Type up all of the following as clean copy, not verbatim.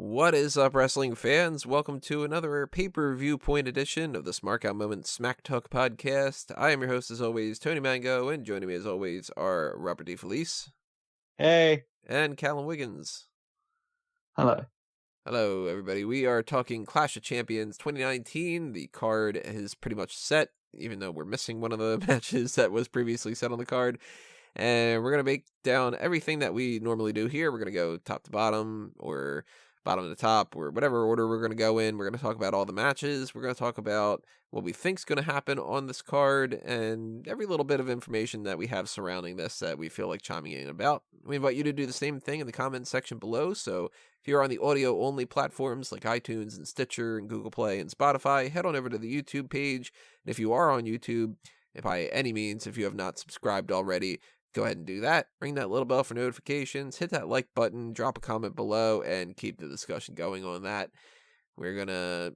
What is up, wrestling fans? Welcome to another Pay-Per-Viewpoint edition of the Smark Out Moment Smack Talk podcast. I am your host, as always, Tony Mango, and joining me, as always, are Robert DeFelice. Hey. And Callum Wiggins. Hello. Hello, everybody. We are talking Clash of Champions 2019. The card is pretty much set, even though we're missing one of the matches that was previously set on the card. And we're going to break down everything that we normally do here. We're going to go top to bottom, or bottom to top, or whatever order we're going to go in. We're going to talk about all the matches. We're going to talk about what we think is going to happen on this card and every little bit of information that we have surrounding this that we feel like chiming in about. We invite you to do the same thing in the comments section below. So if you're on the audio only platforms like iTunes and Stitcher and Google Play and Spotify, head on over to the YouTube page. And if you are on YouTube, if by any means, if you have not subscribed already, go ahead and do that. Ring that little bell for notifications. Hit that like button. Drop a comment below and keep the discussion going on that. We're going to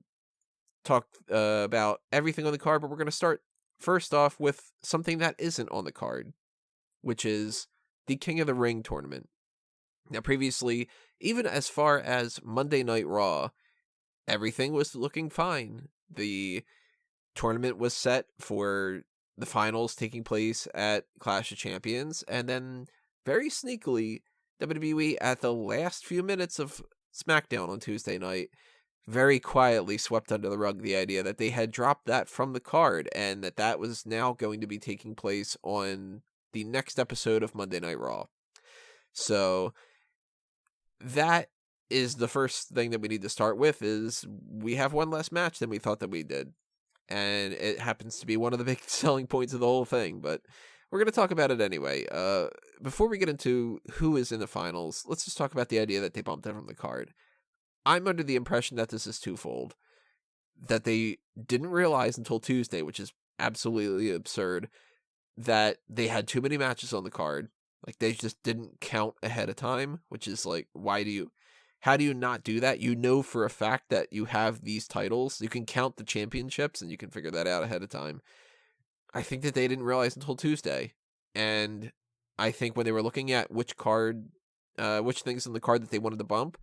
talk about everything on the card, but we're going to start first off with something that isn't on the card, which is the King of the Ring tournament. Now, previously, even as far as Monday Night Raw, everything was looking fine. The tournament was set for the finals taking place at Clash of Champions, and then very sneakily, WWE at the last few minutes of SmackDown on Tuesday night very quietly swept under the rug the idea that they had dropped that from the card and that was now going to be taking place on the next episode of Monday Night Raw. So that is the first thing that we need to start with, is we have one less match than we thought that we did. And it happens to be one of the big selling points of the whole thing, but we're going to talk about it anyway. Before we get into who is in the finals, let's just talk about the idea that they bumped it from the card. I'm under the impression that this is twofold. That they didn't realize until Tuesday, which is absolutely absurd, that they had too many matches on the card. Like, they just didn't count ahead of time, which is like, how do you not do that? You know for a fact that you have these titles. You can count the championships, and you can figure that out ahead of time. I think that they didn't realize until Tuesday. And I think when they were looking at which things in the card that they wanted to bump,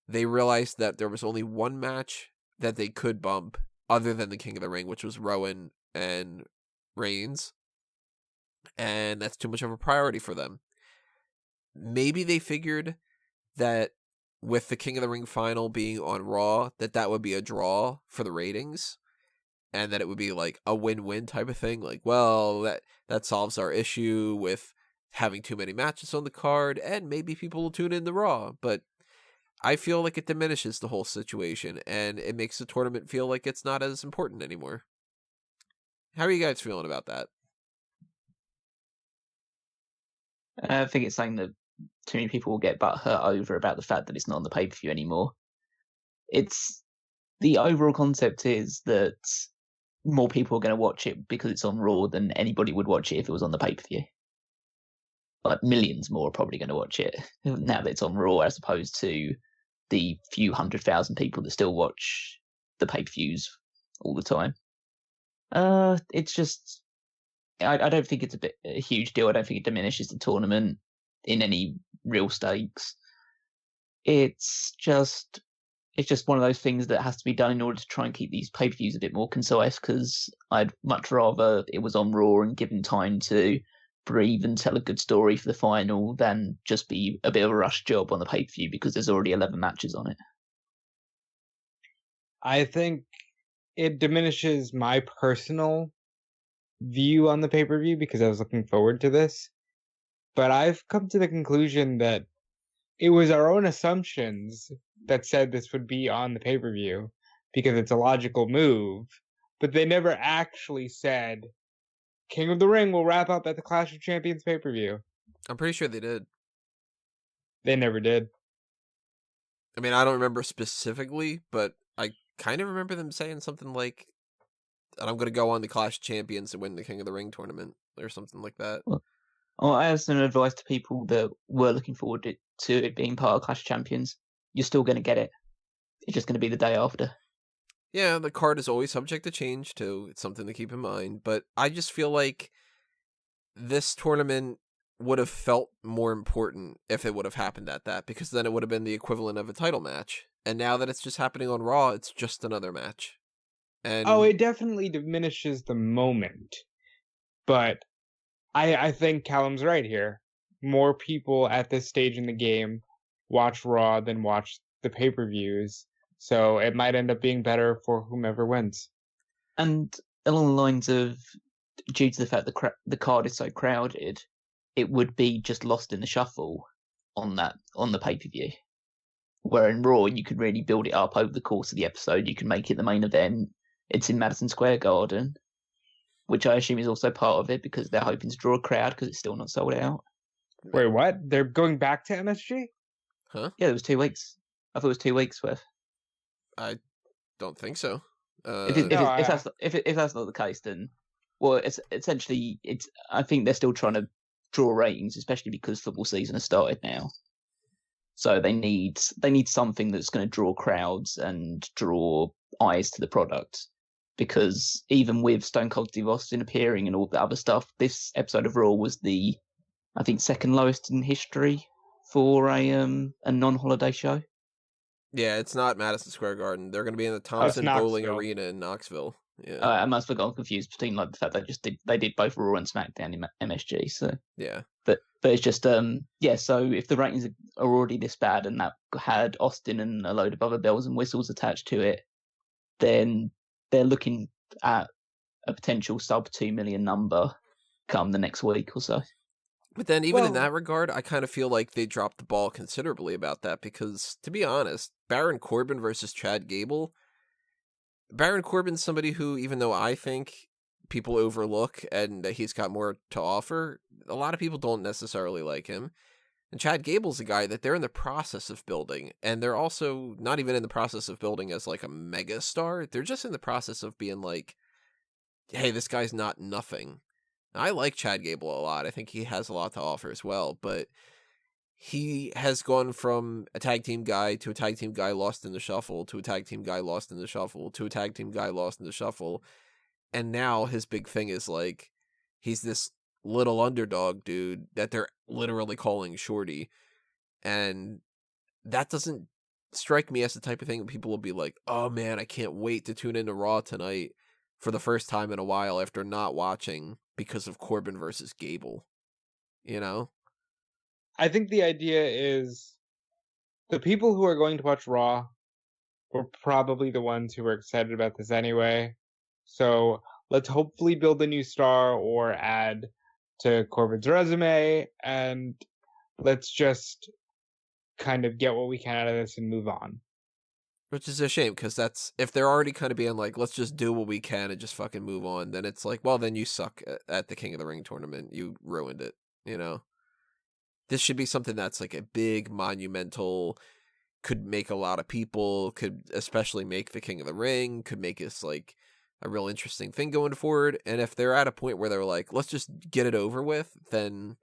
they realized that there was only one match that they could bump other than the King of the Ring, which was Rowan and Reigns. And that's too much of a priority for them. Maybe they figured that with the King of the Ring final being on Raw, that would be a draw for the ratings, and that it would be like a win-win type of thing. Like, well, that solves our issue with having too many matches on the card, and maybe people will tune in to Raw. But I feel like it diminishes the whole situation, and it makes the tournament feel like it's not as important anymore. How are you guys feeling about that? I think it's something that too many people will get butthurt over about the fact that it's not on the pay-per-view anymore. It's the overall concept is that more people are going to watch it because it's on Raw than anybody would watch it if it was on the pay-per-view. Like, millions more are probably going to watch it now that it's on Raw, as opposed to the few 100,000 people that still watch the pay-per-views all the time. It's just, I don't think it's a huge deal. I don't think it diminishes the tournament in any real stakes. It's just one of those things that has to be done in order to try and keep these pay-per-views a bit more concise, because I'd much rather it was on Raw and given time to breathe and tell a good story for the final than just be a bit of a rush job on the pay-per-view because there's already 11 matches on it. I think it diminishes my personal view on the pay-per-view because I was looking forward to this. But I've come to the conclusion that it was our own assumptions that said this would be on the pay-per-view because it's a logical move, but they never actually said King of the Ring will wrap up at the Clash of Champions pay-per-view. I'm pretty sure they did. They never did. I mean, I don't remember specifically, but I kind of remember them saying something like, and I'm going to go on the Clash of Champions and win the King of the Ring tournament, or something like that. Well, I have some advice to people that were looking forward to it being part of Clash of Champions. You're still going to get it. It's just going to be the day after. Yeah, the card is always subject to change, too. It's something to keep in mind. But I just feel like this tournament would have felt more important if it would have happened at that, because then it would have been the equivalent of a title match. And now that it's just happening on Raw, it's just another match. And it definitely diminishes the moment. But I think Callum's right here. More people at this stage in the game watch Raw than watch the pay-per-views. So it might end up being better for whomever wins. And along the lines of, due to the fact the card is so crowded, it would be just lost in the shuffle on the pay-per-view. Where in Raw, you could really build it up over the course of the episode. You can make it the main event. It's in Madison Square Garden, which I assume is also part of it because they're hoping to draw a crowd because it's still not sold out. Wait, what? They're going back to MSG? Huh? Yeah, it was 2 weeks. I thought it was 2 weeks worth. I don't think so. If that's not the case, then it's essentially it's. I think they're still trying to draw ratings, especially because football season has started now. So they need something that's going to draw crowds and draw eyes to the product. Because even with Stone Cold Steve Austin appearing and all the other stuff, this episode of Raw was the, I think, second lowest in history for a non-holiday show. Yeah, it's not Madison Square Garden. They're going to be in the Thompson Bowling Arena in Knoxville. Yeah, I must have gotten confused between like the fact they did both Raw and SmackDown in MSG. So yeah, but it's just So if the ratings are already this bad and that had Austin and a load of other bells and whistles attached to it, then they're looking at a potential sub 2 million number come the next week or so. But then even in that regard, I kind of feel like they dropped the ball considerably about that because, to be honest, Baron Corbin versus Chad Gable, Baron Corbin's somebody who, even though I think people overlook and that he's got more to offer, a lot of people don't necessarily like him. And Chad Gable's a guy that they're in the process of building, and they're also not even in the process of building as like a mega star. They're just in the process of being like, hey, this guy's not nothing. I like Chad Gable a lot. I think he has a lot to offer as well, but he has gone from a tag team guy to a tag team guy lost in the shuffle to a tag team guy lost in the shuffle to a tag team guy lost in the shuffle. And now his big thing is like, he's this little underdog dude that they're literally calling Shorty. And that doesn't strike me as the type of thing that people will be like, oh man, I can't wait to tune into Raw tonight for the first time in a while after not watching because of Corbin versus Gable. You know? I think the idea is the people who are going to watch Raw were probably the ones who were excited about this anyway. So let's hopefully build a new star or add to Corbin's resume, and let's just kind of get what we can out of this and move on. Which is a shame, because that's, if they're already kind of being like, let's just do what we can and just fucking move on, then it's like, well, then you suck at the King of the Ring tournament. You ruined it, you know? This should be something that's like a big, monumental, could make a lot of people, could especially make the King of the Ring, could make us like a real interesting thing going forward. And if they're at a point where they're like, let's just get it over with, then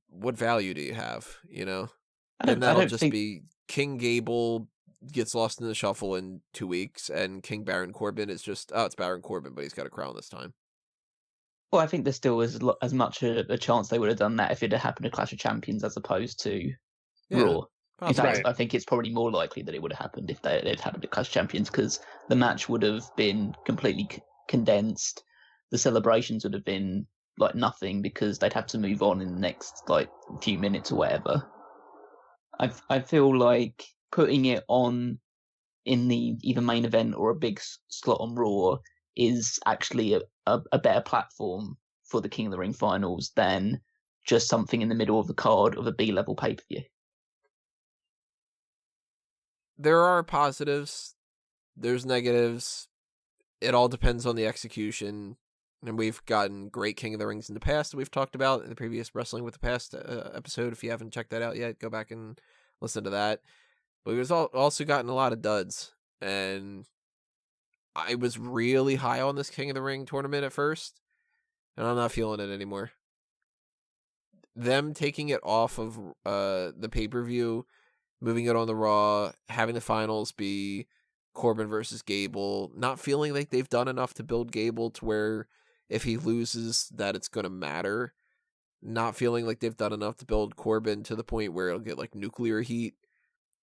what value do you have, you know? And that'll just be King Gable gets lost in the shuffle in 2 weeks, and King Baron Corbin is just, it's Baron Corbin, but he's got a crown this time. Well, I think there still is as much a chance they would have done that if it had happened at Clash of Champions as opposed to Raw. In fact, I think it's probably more likely that it would have happened if they'd happened at Clash of Champions, because the match would have been completely condensed. The celebrations would have been like nothing because they'd have to move on in the next like few minutes or whatever. I feel like putting it on in the either main event or a big slot on Raw is actually a better platform for the King of the Ring finals than just something in the middle of the card of a B-level pay-per-view. There are positives. There's negatives. It all depends on the execution. And we've gotten great King of the Rings in the past that we've talked about in the previous Wrestling with the Past episode. If you haven't checked that out yet, go back and listen to that. But we've also gotten a lot of duds. And I was really high on this King of the Ring tournament at first. And I'm not feeling it anymore. Them taking it off of the pay-per-view, moving it on the Raw, having the finals be Corbin versus Gable, not feeling like they've done enough to build Gable to where if he loses that it's going to matter, not feeling like they've done enough to build Corbin to the point where it'll get like nuclear heat.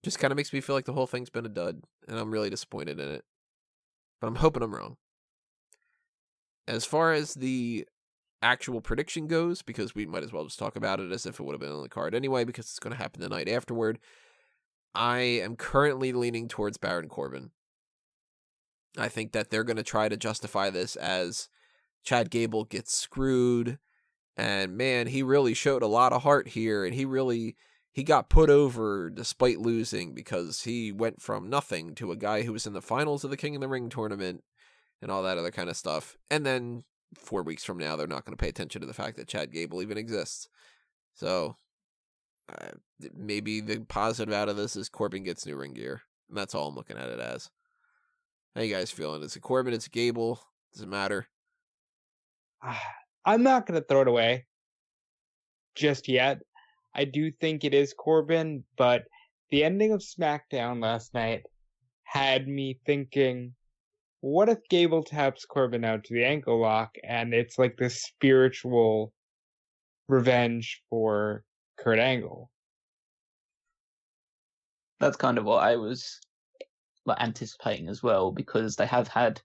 Just kind of makes me feel like the whole thing's been a dud, and I'm really disappointed in it. But I'm hoping I'm wrong. As far as the actual prediction goes, because we might as well just talk about it as if it would have been on the card anyway, because it's going to happen the night afterward, I am currently leaning towards Baron Corbin. I think that they're going to try to justify this as Chad Gable gets screwed, and man, he really showed a lot of heart here, and he got put over despite losing because he went from nothing to a guy who was in the finals of the King of the Ring tournament and all that other kind of stuff. And then 4 weeks from now, they're not going to pay attention to the fact that Chad Gable even exists. So maybe the positive out of this is Corbin gets new ring gear. And that's all I'm looking at it as. How you guys feeling? Is it Corbin? Is it Gable? Does it matter? I'm not going to throw it away just yet. I do think it is Corbin, but the ending of SmackDown last night had me thinking, what if Gable taps Corbin out to the ankle lock and it's like this spiritual revenge for Kurt Angle? That's kind of what I was anticipating as well, because they have had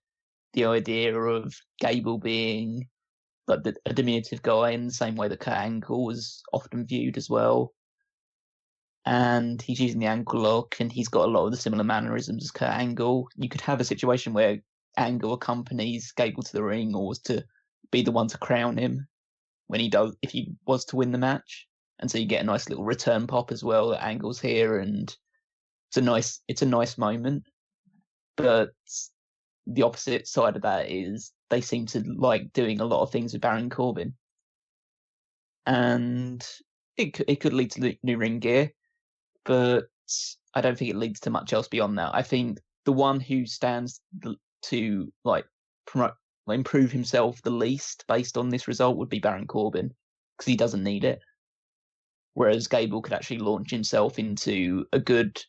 the idea of Gable being like a diminutive guy in the same way that Kurt Angle was often viewed as well. And he's using the ankle lock, and he's got a lot of the similar mannerisms as Kurt Angle. You could have a situation where Angle accompanies Gable to the ring, or was to be the one to crown him when he does, if he was to win the match. And so you get a nice little return pop as well that Angle's here, and it's a nice moment. But the opposite side of that is they seem to like doing a lot of things with Baron Corbin, and it could lead to new ring gear, but I don't think it leads to much else beyond that. I think the one who stands to improve himself the least based on this result would be Baron Corbin, because he doesn't need it, whereas Gable could actually launch himself into a good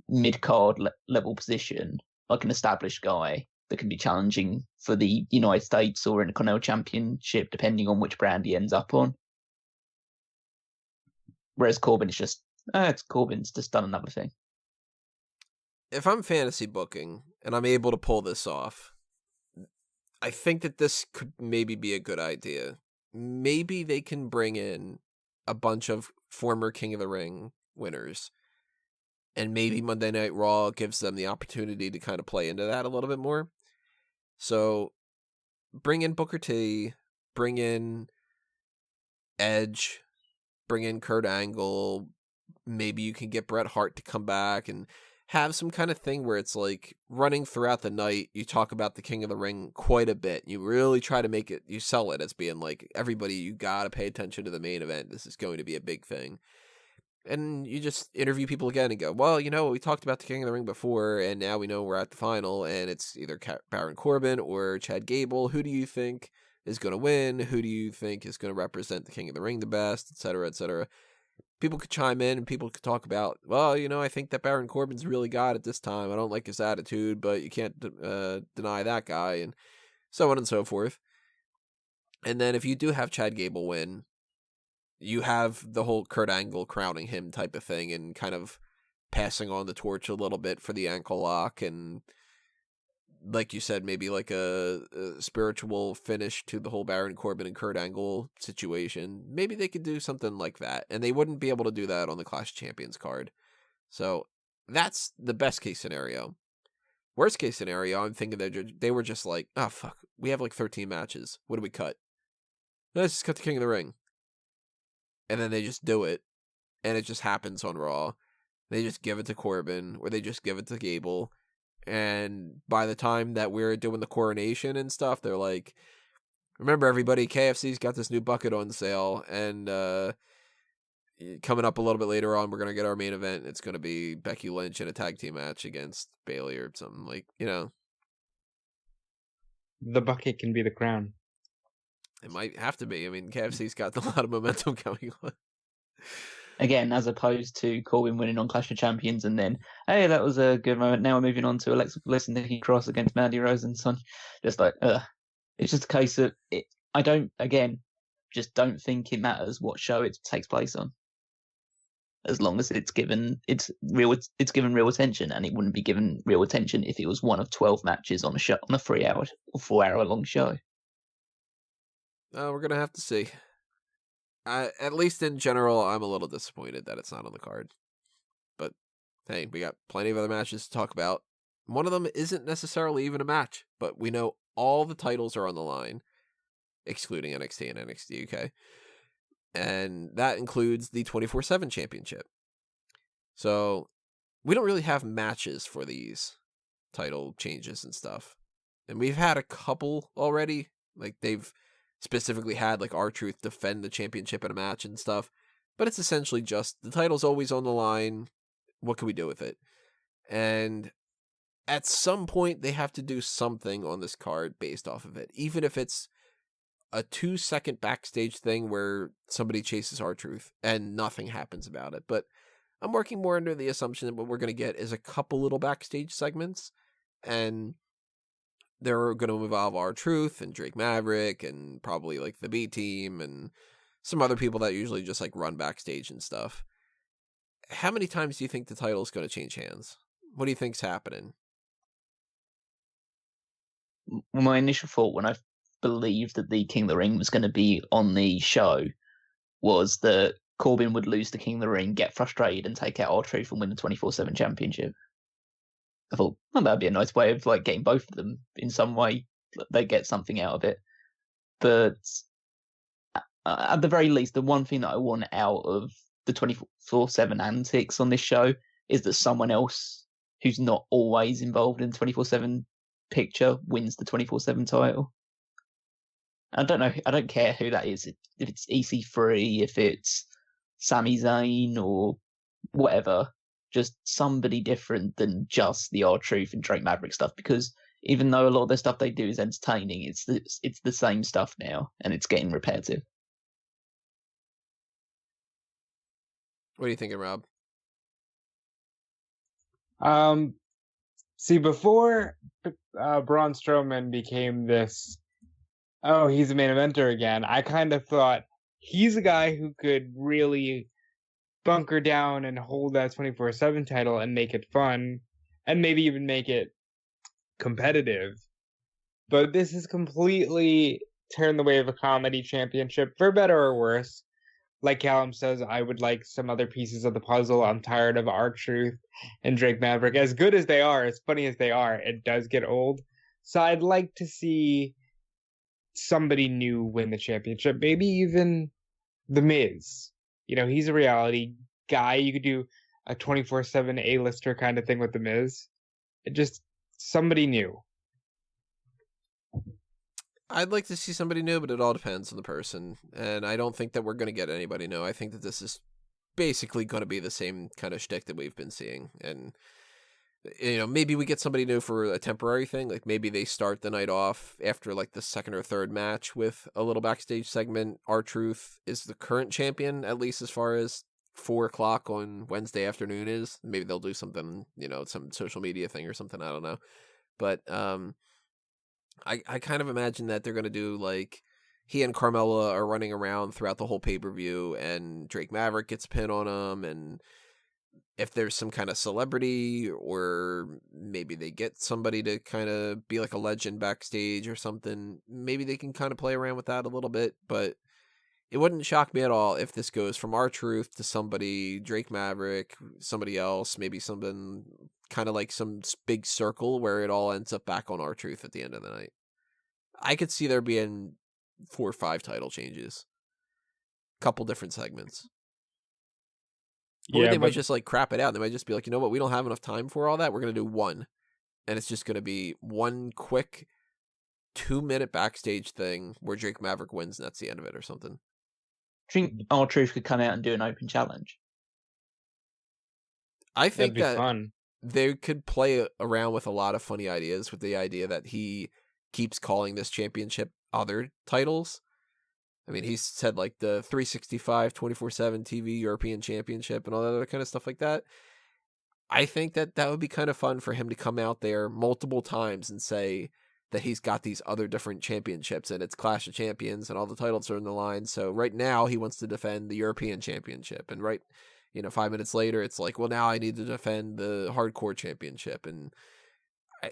mid-card level position, like an established guy that can be challenging for the United States or Intercontinental Championship, depending on which brand he ends up on. Whereas Corbin is just, Corbin's just done another thing. If I'm fantasy booking and I'm able to pull this off, I think that this could maybe be a good idea. Maybe they can bring in a bunch of former King of the Ring winners, and maybe Monday Night Raw gives them the opportunity to kind of play into that a little bit more. So bring in Booker T, bring in Edge, bring in Kurt Angle. Maybe you can get Bret Hart to come back and have some kind of thing where it's like running throughout the night. You talk about the King of the Ring quite a bit. You really try to make it, you sell it as being like, everybody, you got to pay attention to the main event. This is going to be a big thing. And you just interview people again and go, well, we talked about the King of the Ring before, and now we know we're at the final, and it's either Baron Corbin or Chad Gable. Who do you think is going to win? Who do you think is going to represent the King of the Ring the best, et cetera, et cetera? People could chime in, and people could talk about, well, I think that Baron Corbin's really got it this time. I don't like his attitude, but you can't deny that guy, and so on and so forth. And then if you do have Chad Gable win, you have the whole Kurt Angle crowning him type of thing and kind of passing on the torch a little bit for the ankle lock. And like you said, maybe like a spiritual finish to the whole Baron Corbin and Kurt Angle situation. Maybe they could do something like that. And they wouldn't be able to do that on the Clash of Champions card. So that's the best case scenario. Worst case scenario, I'm thinking that they were just like, oh, fuck, we have like 13 matches. What do we cut? Let's just cut the King of the Ring. And then they just do it, and it just happens on Raw. They just give it to Corbin, or they just give it to Gable, and by the time that we're doing the coronation and stuff, they're like, remember everybody, KFC's got this new bucket on sale, and coming up a little bit later on, we're going to get our main event. It's going to be Becky Lynch in a tag team match against Bayley or something, like, The bucket can be the crown. It might have to be. I mean, KFC's got a lot of momentum coming on. Again, as opposed to Corbin winning on Clash of Champions and then, hey, that was a good moment. Now we're moving on to Alexa Bliss and Nikki Cross against Mandy Rose and Son. Just like, it's just a case of it. I don't think it matters what show it takes place on. as long as it's given real attention, and it wouldn't be given real attention if it was one of 12 matches on a show, on a 3-hour or 4-hour long show. We're gonna have to see. At least in general, I'm a little disappointed that it's not on the card. But hey, we got plenty of other matches to talk about. One of them isn't necessarily even a match, but we know all the titles are on the line, excluding NXT and NXT UK. And that includes the 24/7 championship. So we don't really have matches for these title changes and stuff. And we've had a couple already. Like, they've specifically had, like, R-Truth defend the championship in a match and stuff. But it's essentially just, the title's always on the line. What can we do with it? And at some point, they have to do something on this card based off of it. Even if it's a 2-second backstage thing where somebody chases R-Truth and nothing happens about it. But I'm working more under the assumption that what we're going to get is a couple little backstage segments, and they're going to involve R-Truth and Drake Maverick and probably like the B team and some other people that usually just like run backstage and stuff. How many times do you think the title is going to change hands? What do you think's happening? My initial thought when I believed that the King of the Ring was going to be on the show was that Corbin would lose the King of the Ring, get frustrated, and take out R-Truth and win the 24/7 championship. I thought, well, that'd be a nice way of like getting both of them in some way. They get something out of it. But at the very least, the one thing that I want out of the 24/7 antics on this show is that someone else who's not always involved in the 24/7 picture wins the 24/7 title. I don't know. I don't care who that is. If it's EC3, if it's Sami Zayn or whatever, just somebody different than just the R-Truth and Drake Maverick stuff. Because even though a lot of the stuff they do is entertaining, it's the same stuff now, and it's getting repetitive. What are you thinking, Rob? See, before Braun Strowman became this, oh, he's a main eventer again, I kind of thought he's a guy who could really bunker down and hold that 24/7 title and make it fun, and maybe even make it competitive. But this has completely turned the way of a comedy championship, for better or worse. Like Callum says, I would like some other pieces of the puzzle. I'm tired of R-Truth and Drake Maverick. As good as they are, as funny as they are, it does get old. So I'd like to see somebody new win the championship. Maybe even The Miz. You know, he's a reality guy. You could do a 24/7 A-lister kind of thing with The Miz. Just somebody new. I'd like to see somebody new, but it all depends on the person. And I don't think that we're going to get anybody new. I think that this is basically going to be the same kind of shtick that we've been seeing. And, you know, maybe we get somebody new for a temporary thing. Like maybe they start the night off after like the second or third match with a little backstage segment. R-Truth is the current champion, at least as far as 4:00 on Wednesday afternoon is. Maybe they'll do something, you know, some social media thing or something. I don't know. But, I kind of imagine that they're going to do, like, he and Carmella are running around throughout the whole pay-per-view, and Drake Maverick gets a pin on him, and if there's some kind of celebrity, or maybe they get somebody to kind of be like a legend backstage or something, maybe they can kind of play around with that a little bit, but it wouldn't shock me at all if this goes from R-Truth to somebody, Drake Maverick, somebody else, maybe something kind of like some big circle where it all ends up back on R-Truth at the end of the night. I could see there being 4 or 5 title changes. Couple different segments. Or they might just like crap it out. They might just be like, you know what, we don't have enough time for all that. We're going to do one. And it's just going to be one quick 2-minute backstage thing where Drake Maverick wins and that's the end of it or something. I think R-Truth could come out and do an open challenge. I think that'd be that fun. They could play around with a lot of funny ideas with the idea that he keeps calling this championship other titles. I mean, he's said like the 365 24/7 TV European Championship and all that other kind of stuff like that. I think that would be kind of fun for him to come out there multiple times and say that he's got these other different championships and it's Clash of Champions and all the titles are in the line. So right now he wants to defend the European Championship, and right, 5 minutes later, it's like, well, now I need to defend the hardcore championship. And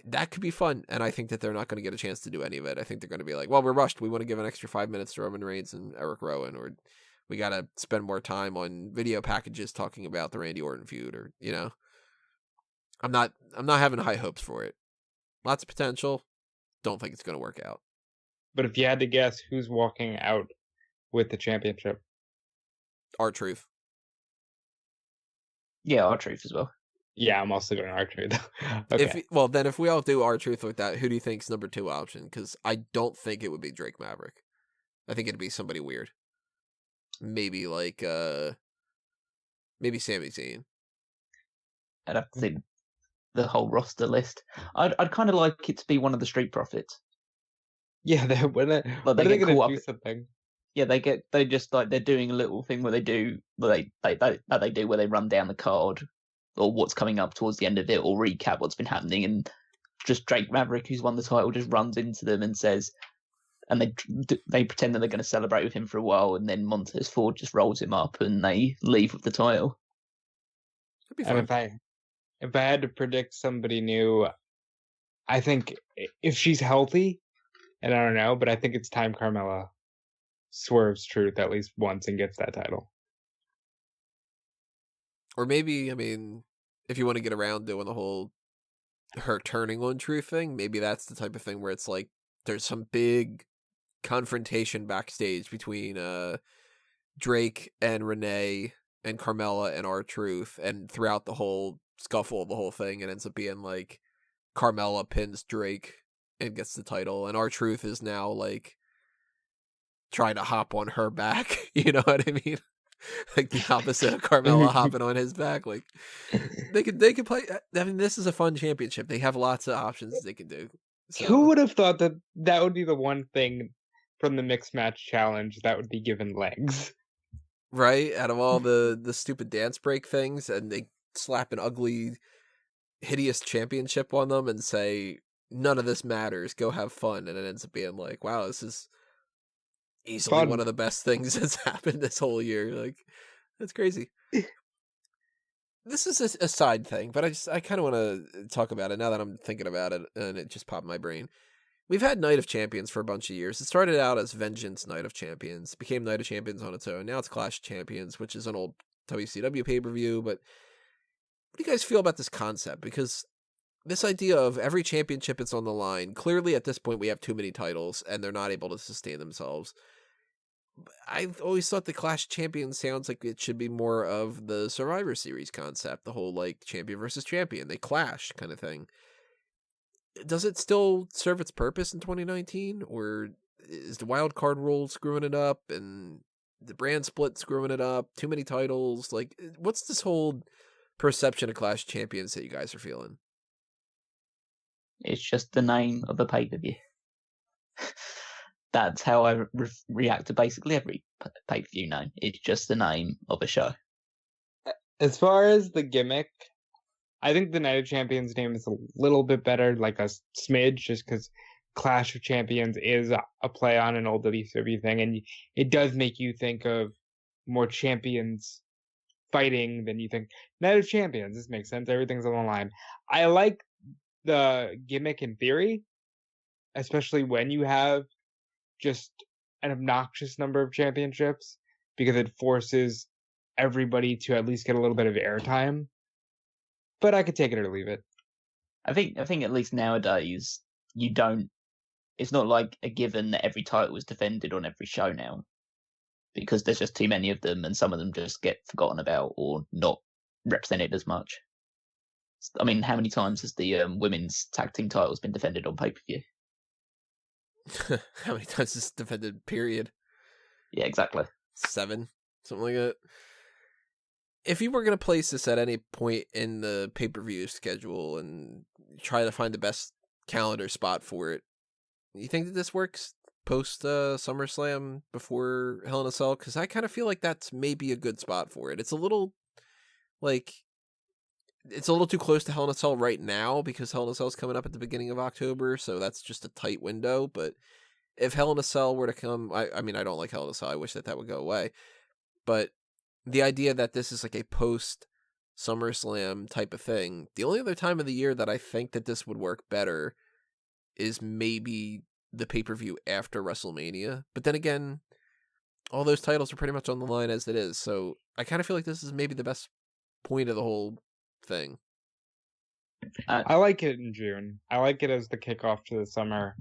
that could be fun. And I think that they're not going to get a chance to do any of it. I think they're going to be like, well, we're rushed. We want to give an extra 5 minutes to Roman Reigns and Eric Rowan, or we got to spend more time on video packages talking about the Randy Orton feud, or, I'm not having high hopes for it. Lots of potential. Don't think it's going to work out. But if you had to guess who's walking out with the championship? R-Truth. Yeah, R-Truth as well. Yeah, I'm also going R-Truth. Okay. If we all do R-Truth like that, who do you think's number 2 option? Because I don't think it would be Drake Maverick. I think it'd be somebody weird. Maybe like maybe Sami Zayn. I'd have to see the whole roster list. I'd kind of like it to be one of the Street Profits. Yeah, they're going to do something. Yeah, they're doing a little thing where they do where they run down the card or what's coming up towards the end of it, or recap what's been happening, and just Drake Maverick, who's won the title, just runs into them and says, and they pretend that they're going to celebrate with him for a while, and then Montez Ford just rolls him up and they leave with the title. That'd be fun. And if I had to predict somebody new, I think if she's healthy, and I don't know, but I think it's time Carmella swerves Truth at least once and gets that title. Or maybe, if you want to get around doing the whole her turning on Truth thing, maybe that's the type of thing where it's like there's some big confrontation backstage between Drake and Renee and Carmella and R-Truth, and throughout the whole scuffle of the whole thing, it ends up being like Carmella pins Drake and gets the title, and R-Truth is now like trying to hop on her back. You know what I mean? Like the opposite of Carmella hopping on his back. Like they could play. This is a fun championship. They have lots of options they can do. So. Who would have thought that would be the one thing from the mixed match challenge that would be given legs? Right? Out of all the stupid dance break things, and they slap an ugly, hideous championship on them and say, none of this matters, go have fun. And it ends up being like, wow, this is easily fun. One of the best things that's happened this whole year. Like, that's crazy. This is a side thing, but I kind of want to talk about it now that I'm thinking about it, and it just popped in my brain. We've had Night of Champions for a bunch of years. It started out as Vengeance Night of Champions, became Night of Champions on its own. Now it's Clash of Champions, which is an old WCW pay-per-view. But what do you guys feel about this concept? Because this idea of every championship is on the line, clearly at this point we have too many titles, and they're not able to sustain themselves. I've always thought the Clash of Champions sounds like it should be more of the Survivor Series concept, the whole like champion versus champion, they clash kind of thing. Does it still serve its purpose in 2019, or is the wild card rule screwing it up and the brand split screwing it up? Too many titles? Like, what's this whole perception of Clash of Champions that you guys are feeling? It's just the name of a pay-per-view. That's how I react to basically every pay-per-view name. It's just the name of a show. As far as the gimmick, I think the Night of Champions name is a little bit better, like a smidge, just because Clash of Champions is a play on an old WCW thing, and it does make you think of more champions fighting than you think. Night of Champions, this makes sense. Everything's on the line. I like the gimmick in theory, especially when you have just an obnoxious number of championships, because it forces everybody to at least get a little bit of airtime. But I could take it or leave it. I think at least nowadays it's not like a given that every title is defended on every show now, because there's just too many of them, and some of them just get forgotten about or not represented as much. I mean, how many times has the women's tag team titles been defended on pay-per-view? How many times is defended, period? Yeah, exactly. 7, something like that. If you were going to place this at any point in the pay-per-view schedule and try to find the best calendar spot for it, you think that this works post SummerSlam before Hell in a Cell? Because I kind of feel like that's maybe a good spot for it. It's a little too close to Hell in a Cell right now, because Hell in a Cell is coming up at the beginning of October, so that's just a tight window. But if Hell in a Cell were to come, I mean, I don't like Hell in a Cell. I wish that would go away. But the idea that this is like a post SummerSlam type of thing. The only other time of the year that I think that this would work better is maybe the pay-per-view after WrestleMania. But then again, all those titles are pretty much on the line as it is. So I kind of feel like this is maybe the best point of the whole thing. I like it in June. I like it as the kickoff to the summer,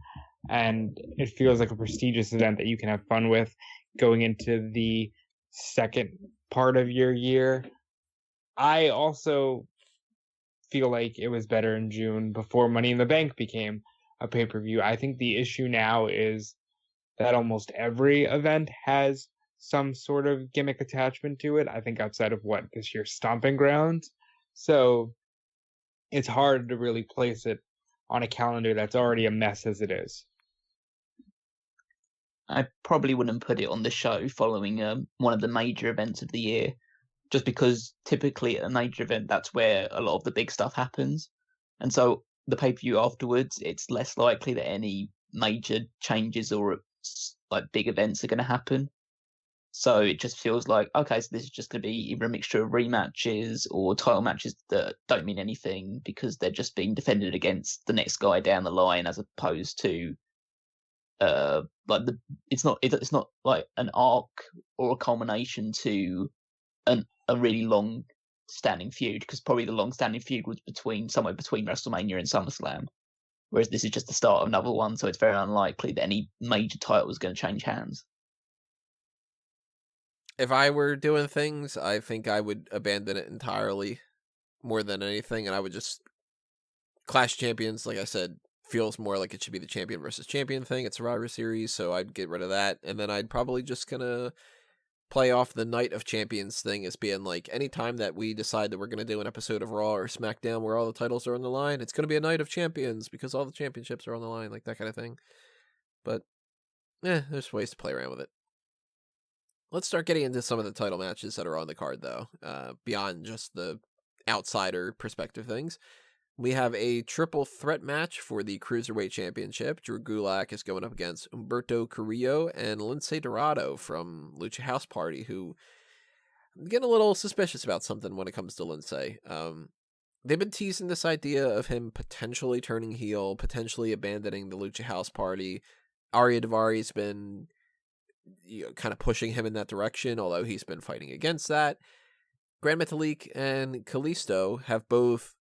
and it feels like a prestigious event that you can have fun with going into the second part of your year. I also feel like it was better in June before Money in the Bank became a pay-per-view. I think the issue now is that almost every event has some sort of gimmick attachment to it, I think outside of what this year's Stomping Grounds. So it's hard to really place it on a calendar that's already a mess as it is. I probably wouldn't put it on the show following one of the major events of the year, just because typically at a major event, that's where a lot of the big stuff happens. And so the pay-per-view afterwards, it's less likely that any major changes or like big events are going to happen. So it just feels like, okay, so this is just going to be either a mixture of rematches or title matches that don't mean anything because they're just being defended against the next guy down the line, as opposed to it's not like an arc or a culmination to a really long standing feud, because probably the long standing feud was somewhere between WrestleMania and SummerSlam, whereas this is just the start of another one, so it's very unlikely that any major title is going to change hands. If I were doing things, I think I would abandon it entirely more than anything, and I would just Clash Champions, like I said, feels more like it should be the champion versus champion thing. It's Survivor Series, so I'd get rid of that, and then I'd probably just gonna play off the Night of Champions thing as being like, anytime that we decide that we're gonna do an episode of Raw or SmackDown where all the titles are on the line, it's gonna be a Night of Champions because all the championships are on the line, like that kind of thing. But there's ways to play around with it. Let's start getting into some of the title matches that are on the card, though, beyond just the outsider perspective things. We have a triple threat match for the Cruiserweight Championship. Drew Gulak is going up against Humberto Carrillo and Lince Dorado from Lucha House Party, who I'm getting a little suspicious about something when it comes to Lince. They've been teasing this idea of him potentially turning heel, potentially abandoning the Lucha House Party. Arya Daivari been kind of pushing him in that direction, although he's been fighting against that. Gran Metalik and Kalisto have both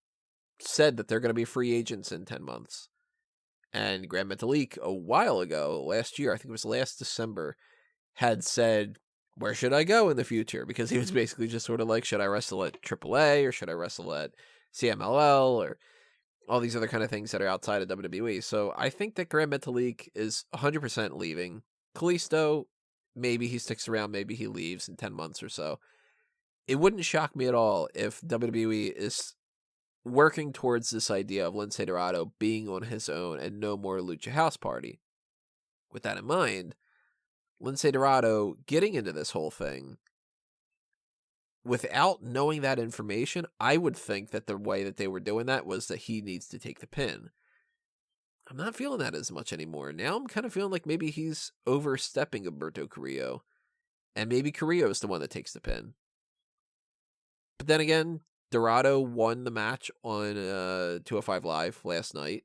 said that they're going to be free agents in 10 months. And Gran Metalik, a while ago, last year, I think it was last December, had said, where should I go in the future? Because he was basically just sort of like, should I wrestle at AAA or should I wrestle at CMLL or all these other kind of things that are outside of WWE. So I think that Gran Metalik is 100% leaving. Kalisto, maybe he sticks around, maybe he leaves in 10 months or so. It wouldn't shock me at all if WWE is working towards this idea of Lince Dorado being on his own and no more Lucha House Party. With that in mind, Lince Dorado getting into this whole thing, without knowing that information, I would think that the way that they were doing that was that he needs to take the pin. I'm not feeling that as much anymore. Now I'm kind of feeling like maybe he's overstepping Humberto Carrillo, and maybe Carrillo is the one that takes the pin. But then again, Dorado won the match on 205 Live last night,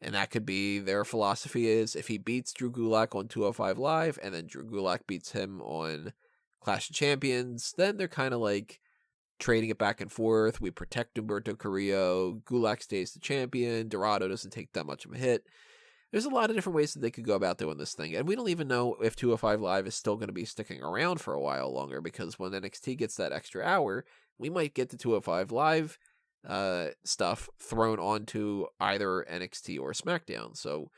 and that could be their philosophy is if he beats Drew Gulak on 205 Live, and then Drew Gulak beats him on Clash of Champions, then they're kind of like trading it back and forth. We protect Humberto Carrillo. Gulak stays the champion. Dorado doesn't take that much of a hit. There's a lot of different ways that they could go about doing this thing. And we don't even know if 205 Live is still going to be sticking around for a while longer, because when NXT gets that extra hour, we might get the 205 Live stuff thrown onto either NXT or SmackDown. So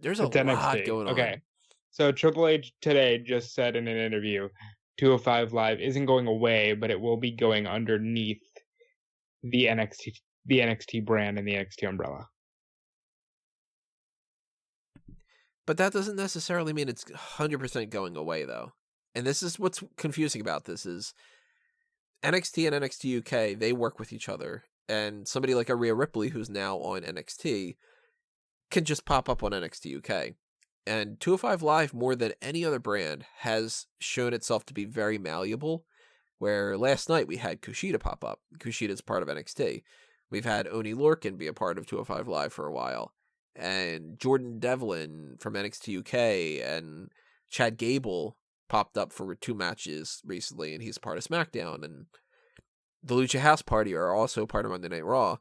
there's a lot NXT. going on. Okay. So Triple H today just said in an interview, 205 Live isn't going away, but it will be going underneath the NXT brand and the NXT umbrella. But that doesn't necessarily mean it's 100% going away, though. And this is what's confusing about this is NXT and NXT UK, they work with each other. And somebody like Rhea Ripley, who's now on NXT, can just pop up on NXT UK. And 205 Live, more than any other brand, has shown itself to be very malleable. Where last night we had Kushida pop up. Kushida's part of NXT. We've had Oni Lorcan be a part of 205 Live for a while. And Jordan Devlin from NXT UK and Chad Gable popped up for 2 matches recently, and he's part of SmackDown. And the Lucha House Party are also part of Monday Night Raw.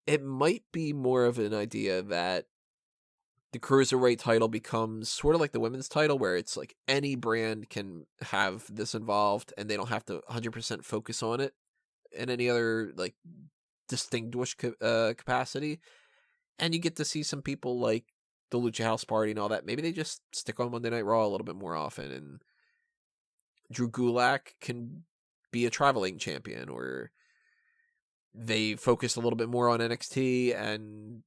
It might be more of an idea that the Cruiserweight title becomes sort of like the women's title, where it's like any brand can have this involved, and they don't have to 100% focus on it in any other like distinguished capacity. And you get to see some people like the Lucha House Party and all that. Maybe they just stick on Monday Night Raw a little bit more often, and Drew Gulak can be a traveling champion, or they focus a little bit more on NXT and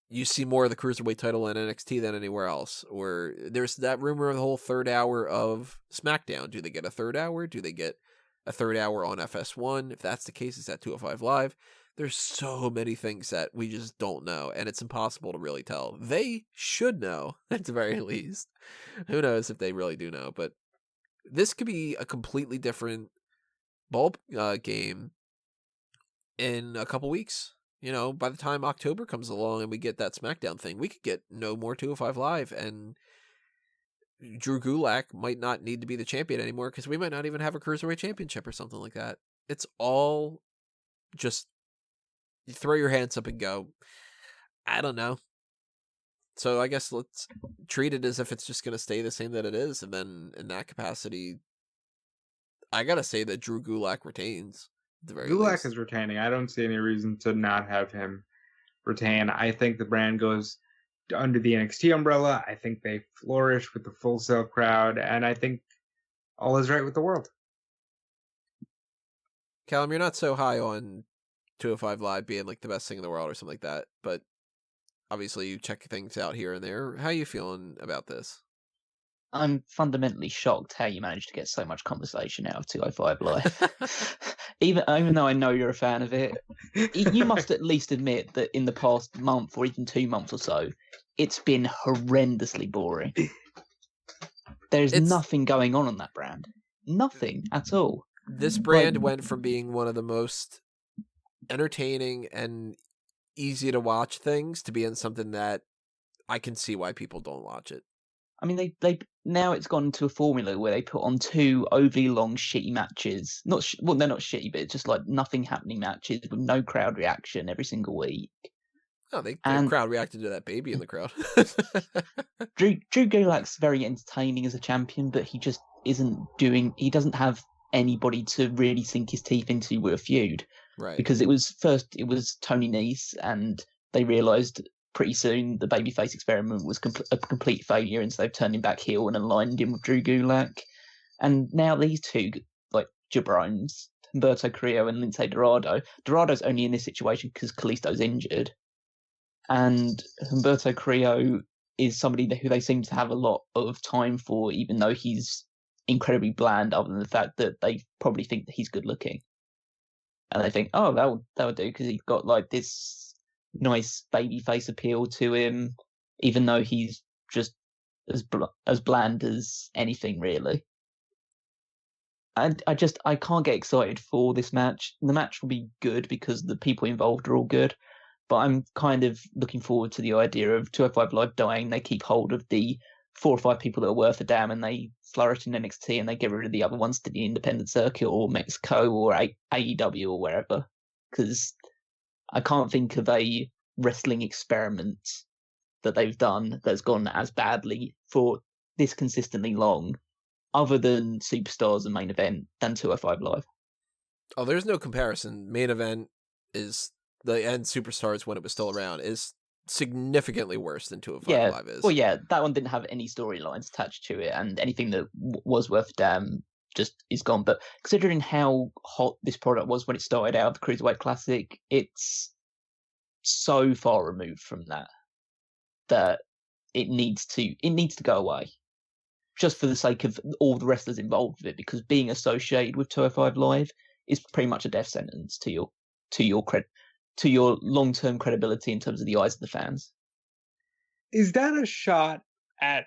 you see more of the Cruiserweight title in NXT than anywhere else. Or there's that rumor of the whole 3rd hour of SmackDown. Do they get a 3rd hour? Do they get a 3rd hour on FS1? If that's the case, it's at 205 Live. There's so many things that we just don't know, and it's impossible to really tell. They should know, at the very least. Who knows if they really do know, but this could be a completely different ball game in a couple weeks. You know, by the time October comes along and we get that SmackDown thing, we could get no more 205 Live, and Drew Gulak might not need to be the champion anymore because we might not even have a Cruiserweight Championship or something like that. It's all just you throw your hands up and go, I don't know. So I guess let's treat it as if it's just going to stay the same that it is. And then in that capacity, I got to say that Drew Gulak retains. At the very Gulak least. is retaining. I don't see any reason to not have him retain. I think the brand goes under the NXT umbrella. I think they flourish with the Full Sail crowd. And I think all is right with the world. Callum, you're not so high on 205 Live being like the best thing in the world or something like that, but obviously you check things out here and there. How are you feeling about this? I'm fundamentally shocked how you managed to get so much conversation out of 205 Live. even though I know you're a fan of it, you must at least admit that in the past month or even 2 months or so, it's been horrendously boring. There's nothing going on that brand. Nothing at all. This brand went from being one of the most entertaining and easy to watch things to being something that I can see why people don't watch it. I mean, they now it's gone to a formula where they put on 2 overly long, shitty matches. Well, they're not shitty, but it's just like nothing happening matches with no crowd reaction every single week. Oh, the crowd reacted to that baby in the crowd. Drew Gulak's very entertaining as a champion, but he just isn't doing. He doesn't have anybody to really sink his teeth into with a feud. Right. Because it was Tony Nese, and they realised pretty soon the babyface experiment was a complete failure, and so they've turned him back heel and aligned him with Drew Gulak. And now these 2, like jabrones, Humberto Carrillo and Lince Dorado. Dorado's only in this situation because Kalisto's injured. And Humberto Carrillo is somebody who they seem to have a lot of time for, even though he's incredibly bland, other than the fact that they probably think that he's good looking. And they think, oh, that'll do, because he's got like this nice baby face appeal to him, even though he's just as bland as anything, really. And I can't get excited for this match. The match will be good because the people involved are all good, but I'm kind of looking forward to the idea of 205 Live dying. They keep hold of the 4 or 5 people that are worth a damn, and they flourish in NXT, and they get rid of the other ones to the independent circuit or Mexico or AEW or wherever. Because I can't think of a wrestling experiment that they've done that's gone as badly for this consistently long, other than Superstars and Main Event, than 205 Live. Oh, there's no comparison. Main Event and Superstars, when it was still around, is significantly worse than 205 Live is. Well, yeah, that one didn't have any storylines attached to it, and anything that was worth a damn just is gone. But considering how hot this product was when it started out, the Cruiserweight Classic, it's so far removed from that it needs to go away, just for the sake of all the wrestlers involved with it, because being associated with 205 Live is pretty much a death sentence to your long-term credibility in terms of the eyes of the fans. Is that a shot at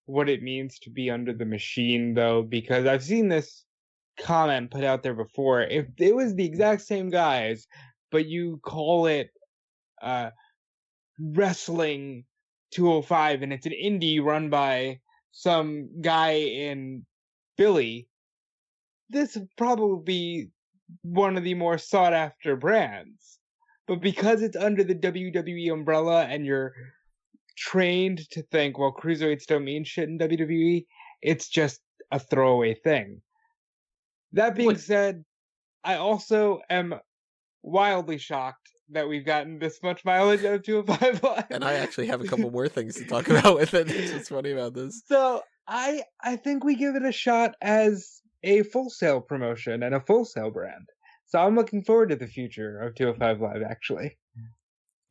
what it means to be under the machine, though? Because I've seen this comment put out there before. If it was the exact same guys, but you call it Wrestling 205 and it's an indie run by some guy in Philly, this would probably be one of the more sought after brands. But because it's under the WWE umbrella and you're trained to think, well, cruiserweights don't mean shit in WWE, it's just a throwaway thing. That being said, I also am wildly shocked that we've gotten this much mileage out of 205 Live. And I actually have a couple more things to talk about with it. It's what's funny about this. So I think we give it a shot as a full sale promotion and a full sale brand. So I'm looking forward to the future of 205 Live, actually.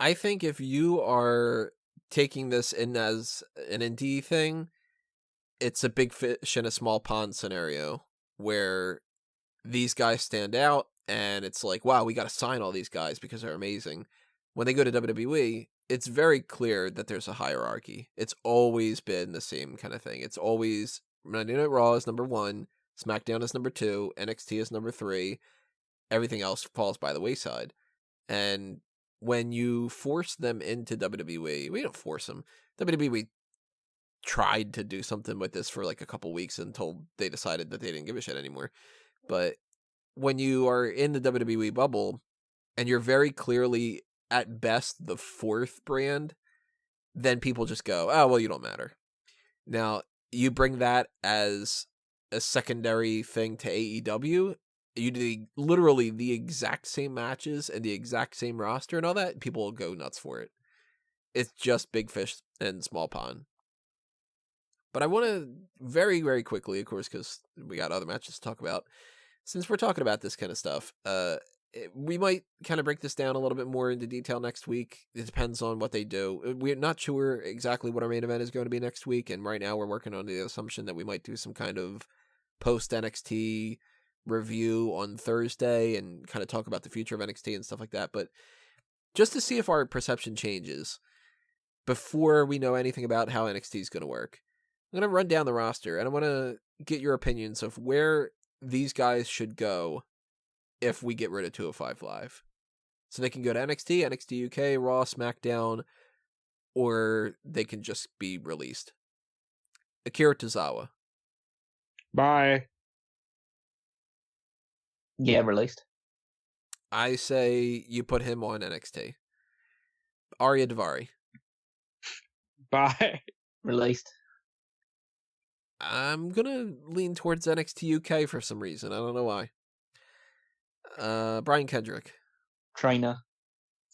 I think if you are taking this in as an indie thing, it's a big fish in a small pond scenario where these guys stand out and it's like, wow, we got to sign all these guys because they're amazing. When they go to WWE, it's very clear that there's a hierarchy. It's always been the same kind of thing. It's always Monday Night Raw is number 1, SmackDown is number 2, NXT is number 3. Everything else falls by the wayside. And when you force them into WWE, we don't force them. WWE tried to do something with this for like a couple weeks until they decided that they didn't give a shit anymore. But when you are in the WWE bubble and you're very clearly at best the 4th brand, then people just go, oh, well, you don't matter. Now, you bring that as a secondary thing to AEW, you do literally the exact same matches and the exact same roster and all that, people will go nuts for it. It's just big fish and small pond. But I want to very, very quickly, of course, because we got other matches to talk about, since we're talking about this kind of stuff, we might kind of break this down a little bit more into detail next week. It depends on what they do. We're not sure exactly what our main event is going to be next week, and right now we're working on the assumption that we might do some kind of post-NXT review on Thursday and kind of talk about the future of NXT and stuff like that. But just to see if our perception changes before we know anything about how NXT is going to work, I'm going to run down the roster, and I want to get your opinions of where these guys should go if we get rid of 205 Live. So they can go to NXT, NXT UK, Raw, SmackDown, or they can just be released. Akira Tozawa. Bye. Yeah, released. I say you put him on NXT. Arya Daivari. Bye. Released. I'm going to lean towards NXT UK for some reason. I don't know why. Brian Kendrick. Trainer.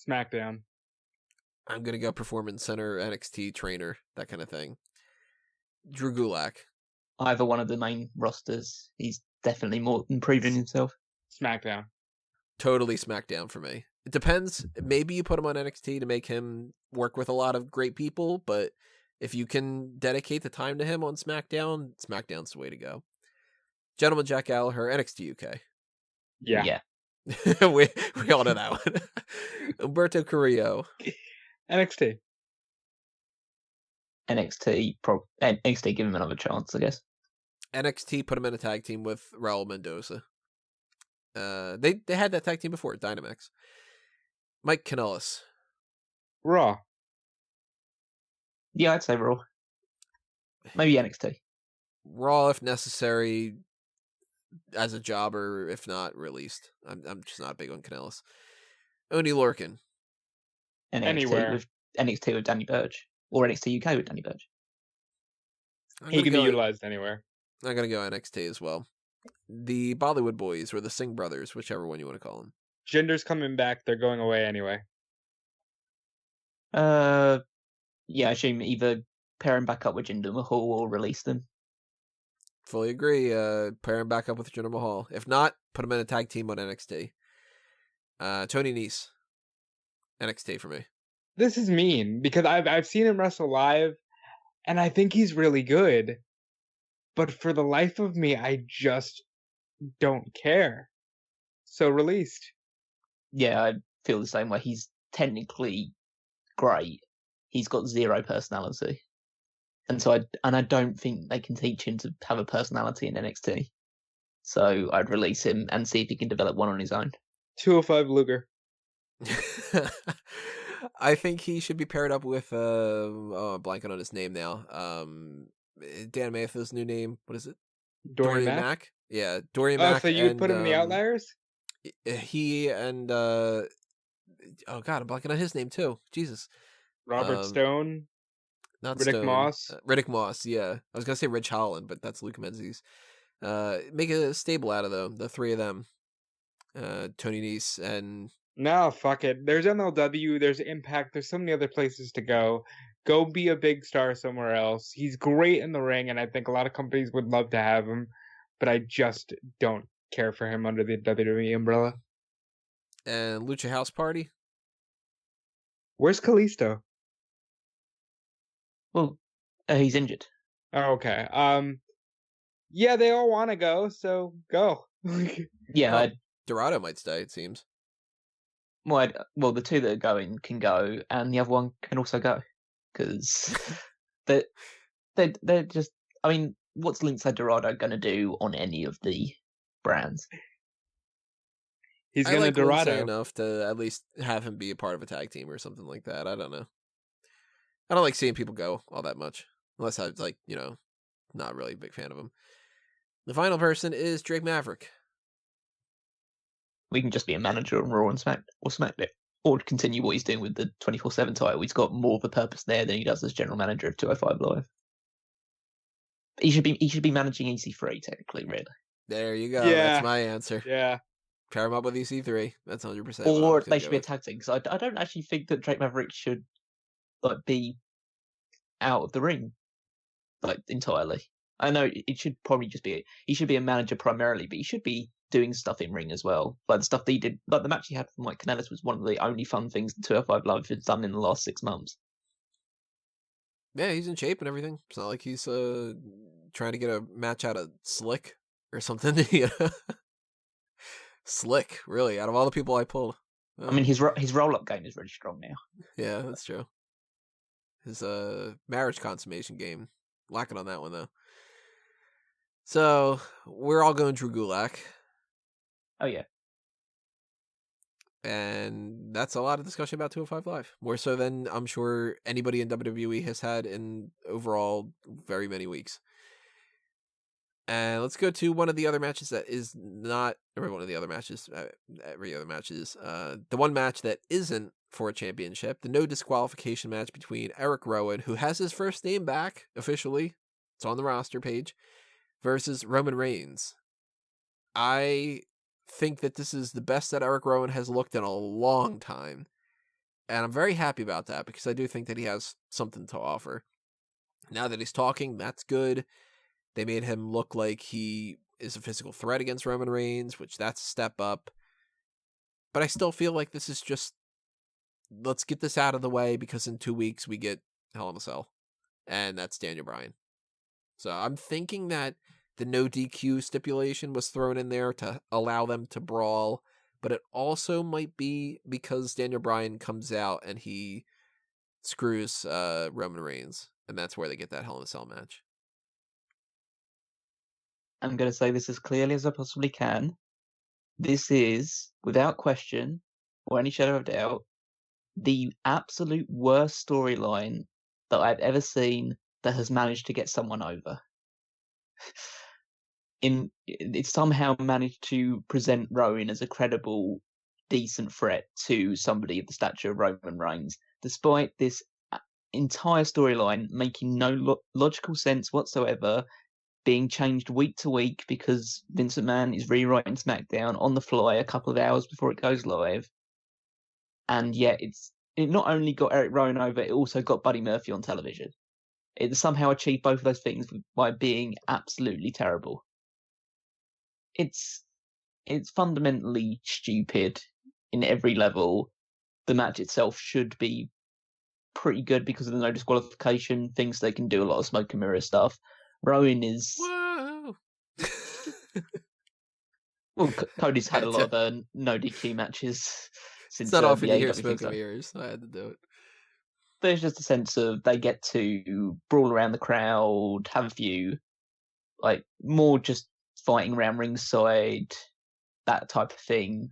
SmackDown. I'm going to go Performance Center, NXT trainer, that kind of thing. Drew Gulak. Either one of the main rosters. He's definitely more than proven himself. SmackDown. Totally SmackDown for me. It depends. Maybe you put him on NXT to make him work with a lot of great people, but if you can dedicate the time to him on SmackDown, SmackDown's the way to go. Gentleman Jack Gallagher, NXT UK. Yeah. we all know that one. Humberto Carrillo. NXT. NXT, give him another chance, I guess. NXT put him in a tag team with Raul Mendoza. They had that tag team before, Dynamax. Mike Kanellis. Raw. Yeah, I'd say Raw. Maybe NXT. Raw if necessary, as a jobber, if not released. I'm just not big on Kanellis. Oney Lorcan. Anywhere. NXT with Danny Burch. Or NXT UK with Danny Burch. He can be utilized anywhere. I'm going to go NXT as well. The Bollywood Boys, or the Singh Brothers, whichever one you want to call them. Jinder's coming back. They're going away anyway. Yeah, I assume either pair him back up with Jinder Mahal or release them. Fully agree. Pair him back up with Jinder Mahal. If not, put him in a tag team on NXT. Tony Nese. NXT for me. This is mean because I've seen him wrestle live, and I think he's really good. But for the life of me, I just don't care. So released. Yeah, I feel the same way. He's technically great. He's got zero personality. And so I don't think they can teach him to have a personality in NXT. So I'd release him and see if he can develop one on his own. 205 Luger. I think he should be paired up with I'm blanking on his name now. Dan Matthews' new name. What is it? Dorian Mack? Yeah, Dorian Oh, Mack. so you would put him in the Outliers? He and oh god, I'm blanking on his name too. Jesus. Robert Stone? Not Riddick Stone. Moss? Riddick Moss, yeah. I was gonna say Rich Holland, but that's Luke Menzies. Make a stable out of them, the three of them. Tony Nese and No, fuck it. There's MLW, there's Impact, there's so many other places to go. Go be a big star somewhere else. He's great in the ring, and I think a lot of companies would love to have him, but I just don't care for him under the WWE umbrella. And Lucha House Party. Where's Kalisto? Well, he's injured. Oh, okay. Yeah, they all want to go, so go. Yeah, Dorado might stay, it seems. well, the two that are going can go, and the other one can also go, because they're just. I mean, what's Lince and Dorado going to do on any of the brands? He's I going like to Dorado enough to at least have him be a part of a tag team or something like that. I don't know. I don't like seeing people go all that much, unless I was like, not really a big fan of him. The final person is Drake Maverick. We can just be a manager on Raw and SmackDown, or continue what he's doing with the 24/7 title. He's got more of a purpose there than he does as general manager of 205 Live. He should be managing EC3 technically, really. There you go. Yeah. That's my answer. Yeah. Pair him up with EC3. That's 100%. Or they should be a tag team, because I don't actually think that Drake Maverick should be out of the ring entirely. I know it should probably just be he should be a manager primarily, but he should be doing stuff in ring as well. Like the stuff that he did, like the match he had with Mike Kanellis was one of the only fun things the 205 Live has done in the last 6 months. Yeah, he's in shape and everything. It's not like he's trying to get a match out of Slick or something. Slick, really, out of all the people I pulled. I mean, his roll-up game is really strong now. Yeah, that's true. His marriage consummation game, lacking on that one though. So we're all going Drew Gulak. Oh yeah, and that's a lot of discussion about 205 Live, more so than I'm sure anybody in WWE has had in overall very many weeks. And let's go to one of the other matches that is not, or one of the other matches, every other match is, the one match that isn't for a championship, the no disqualification match between Eric Rowan, who has his first name back officially, it's on the roster page, versus Roman Reigns. I think that this is the best that Eric Rowan has looked in a long time. And I'm very happy about that, because I do think that he has something to offer. Now that he's talking, that's good. They made him look like he is a physical threat against Roman Reigns, which that's a step up. But I still feel like this is just, let's get this out of the way, because in 2 weeks we get Hell in a Cell. And that's Daniel Bryan. So I'm thinking that the no DQ stipulation was thrown in there to allow them to brawl, but it also might be because Daniel Bryan comes out and he screws Roman Reigns, and that's where they get that Hell in a Cell match. I'm going to say this as clearly as I possibly can. This is, without question, or any shadow of doubt, the absolute worst storyline that I've ever seen that has managed to get someone over. It's somehow managed to present Rowan as a credible, decent threat to somebody of the stature of Roman Reigns, despite this entire storyline making no logical sense whatsoever, being changed week to week because Vince McMahon is rewriting SmackDown on the fly a couple of hours before it goes live. And yet it not only got Eric Rowan over, it also got Buddy Murphy on television. It somehow achieved both of those things by being absolutely terrible. It's fundamentally stupid in every level. The match itself should be pretty good because of the no disqualification, things they can do a lot of smoke and mirror stuff. Rowan is... Whoa! Well, Cody's had a lot of no DQ matches since... It's not often the to hear AEW smoke thing, and mirrors. I had to do it. There's just a sense of they get to brawl around the crowd, have a few, more just fighting around ringside, that type of thing,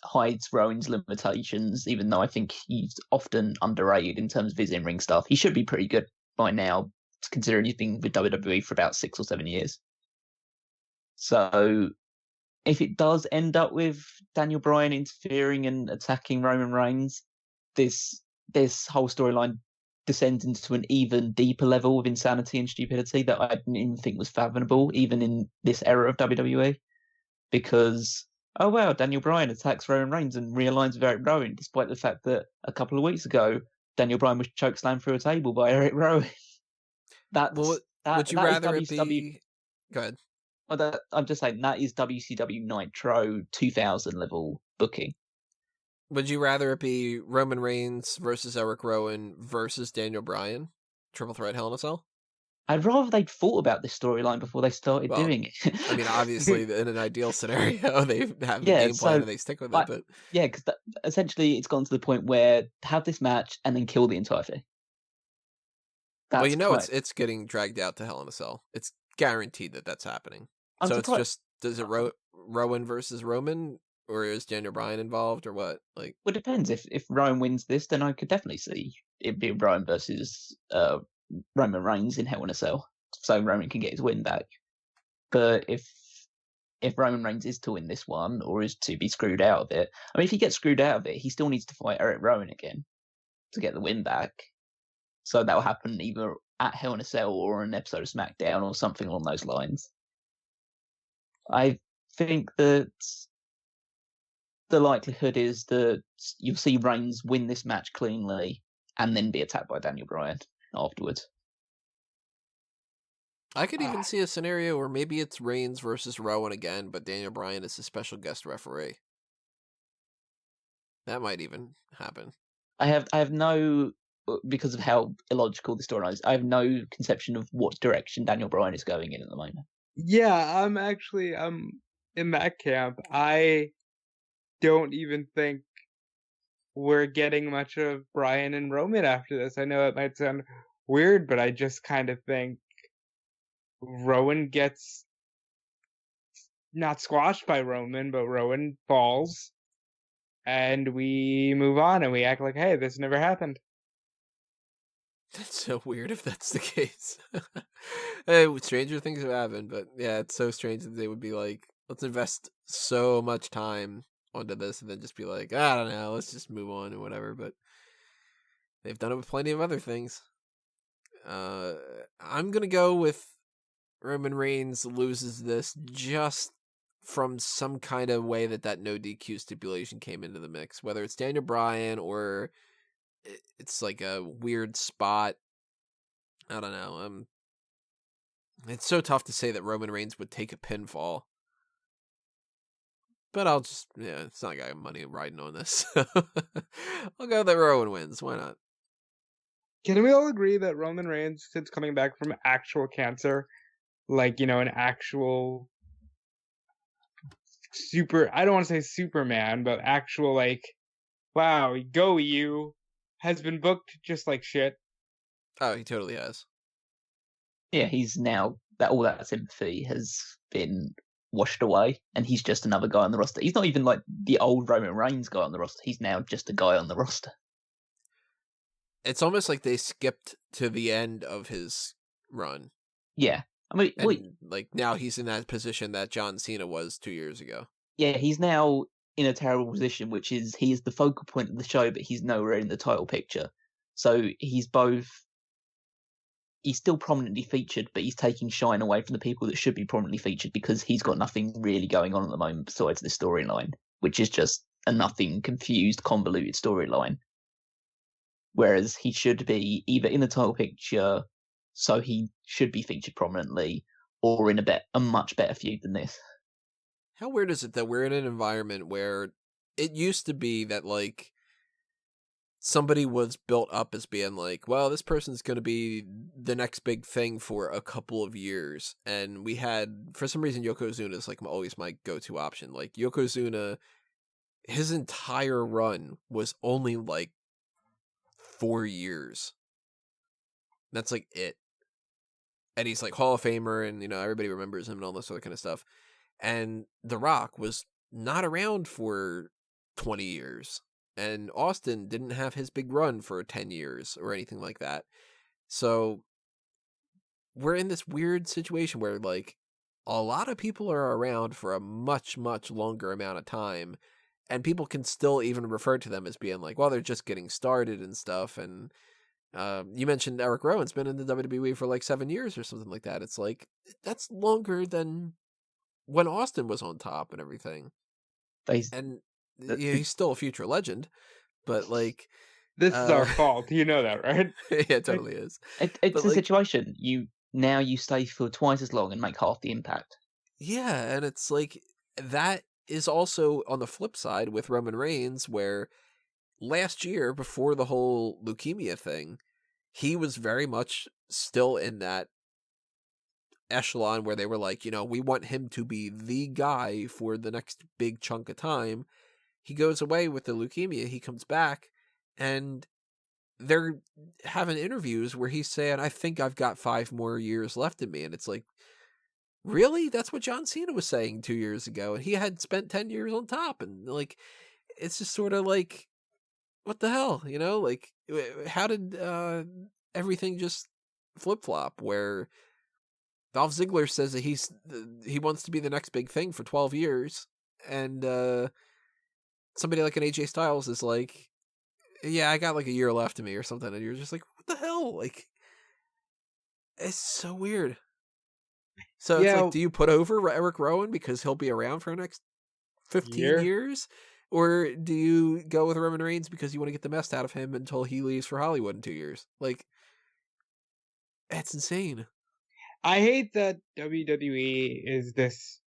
hides Rowan's limitations, even though I think he's often underrated in terms of his in-ring stuff. He should be pretty good by now, considering he's been with WWE for about 6 or 7 years. So if it does end up with Daniel Bryan interfering and attacking Roman Reigns, this whole storyline descends into an even deeper level of insanity and stupidity that I didn't even think was fathomable, even in this era of WWE. Because, oh wow, Daniel Bryan attacks Roman Reigns and realigns with Eric Rowan, despite the fact that a couple of weeks ago, Daniel Bryan was chokeslammed through a table by Eric Rowan. Would you rather it be... Go ahead. I'm just saying, that is WCW Nitro 2000 level booking. Would you rather it be Roman Reigns versus Eric Rowan versus Daniel Bryan? Triple threat Hell in a Cell? I'd rather they'd thought about this storyline before they started doing it. I mean, obviously, in an ideal scenario, they have a game plan and they stick with it. But yeah, because essentially it's gone to the point where have this match and then kill the entire thing. Well, it's getting dragged out to Hell in a Cell. It's guaranteed that that's happening. So it's just, does it Rowan versus Roman, or is Daniel Bryan involved, or what? Like, well, it depends. If Rowan wins this, then I could definitely see it be Rowan versus Roman Reigns in Hell in a Cell, so Roman can get his win back. But if Roman Reigns is to win this one, or is to be screwed out of it, I mean, if he gets screwed out of it, he still needs to fight Eric Rowan again to get the win back. So that will happen either at Hell in a Cell or an episode of SmackDown or something along those lines. I think that the likelihood is that you'll see Reigns win this match cleanly and then be attacked by Daniel Bryan afterwards. I could even see a scenario where maybe it's Reigns versus Rowan again, but Daniel Bryan is a special guest referee. That might even happen. I have no, because of how illogical the storyline is, I have no conception of what direction Daniel Bryan is going in at the moment. Yeah, I'm in that camp. I don't even think we're getting much of Bryan and Roman after this. I know it might sound weird, but I just kind of think Rowan gets not squashed by Roman, but Rowan falls, and we move on and we act like, hey, this never happened. That's so weird if that's the case. Hey, stranger things have happened, but yeah, it's so strange that they would be like, let's invest so much time onto this and then just be like, I don't know, let's just move on or whatever. But they've done it with plenty of other things. I'm gonna go with Roman Reigns loses this just from some kind of way that no DQ stipulation came into the mix, whether it's Daniel Bryan or it's like a weird spot. I don't know. It's so tough to say that Roman Reigns would take a pinfall. But I'll just, it's not like I have money riding on this. I'll go that Rowan wins. Why not? Can we all agree that Roman Reigns, since coming back from actual cancer, like, an actual I don't want to say Superman, but actual, like, wow, go you, has been booked just like shit? Oh, he totally has. Yeah, he's now, all that sympathy has been washed away, and he's just another guy on the roster. He's not even like the old Roman Reigns guy on the roster. He's now just a guy on the roster. It's almost like they skipped to the end of his run. Yeah. I mean, like now he's in that position that John Cena was 2 years ago. Yeah, he's now in a terrible position, which is he is the focal point of the show, but he's nowhere in the title picture. So he's still prominently featured, but he's taking shine away from the people that should be prominently featured because he's got nothing really going on at the moment besides this storyline, which is just a nothing, confused, convoluted storyline. Whereas he should be either in the title picture, so he should be featured prominently, or in a much better feud than this. How weird is it that we're in an environment where it used to be that, like, somebody was built up as being like, well, this person's going to be the next big thing for a couple of years. And we had, for some reason, Yokozuna is like always my go-to option. Like Yokozuna, his entire run was only like 4 years. That's like it. and he's like Hall of Famer, and everybody remembers him and all this other kind of stuff. And The Rock was not around for 20 years, and Austin didn't have his big run for 10 years or anything like that. So we're in this weird situation where like a lot of people are around for a much, much longer amount of time, and people can still even refer to them as being like, well, they're just getting started and stuff. And you mentioned Eric Rowan's been in the WWE for like 7 years or something like that. It's like, that's longer than when Austin was on top and everything. And he's still a future legend, but like, this is our fault. You know that, right? Yeah, it totally is. It's a situation. You stay for twice as long and make half the impact. Yeah, and it's like, that is also on the flip side with Roman Reigns, where last year, before the whole leukemia thing, he was very much still in that echelon where they were like, we want him to be the guy for the next big chunk of time. He goes away with the leukemia, he comes back, and they're having interviews where he's saying, I think I've got 5 more years left in me. And it's like, really? That's what John Cena was saying 2 years ago, and he had spent 10 years on top. And like, it's just sort of like, what the hell, like, how did everything just flip-flop, where Dolph Ziggler says that he wants to be the next big thing for 12 years, and somebody like an AJ Styles is like, yeah, I got like a year left in me or something, and you're just like, what the hell? Like, it's so weird. So it's like, do you put over Eric Rowan because he'll be around for the next 15 years? Or do you go with Roman Reigns because you want to get the best out of him until he leaves for Hollywood in 2 years? Like, that's insane. I hate that WWE is this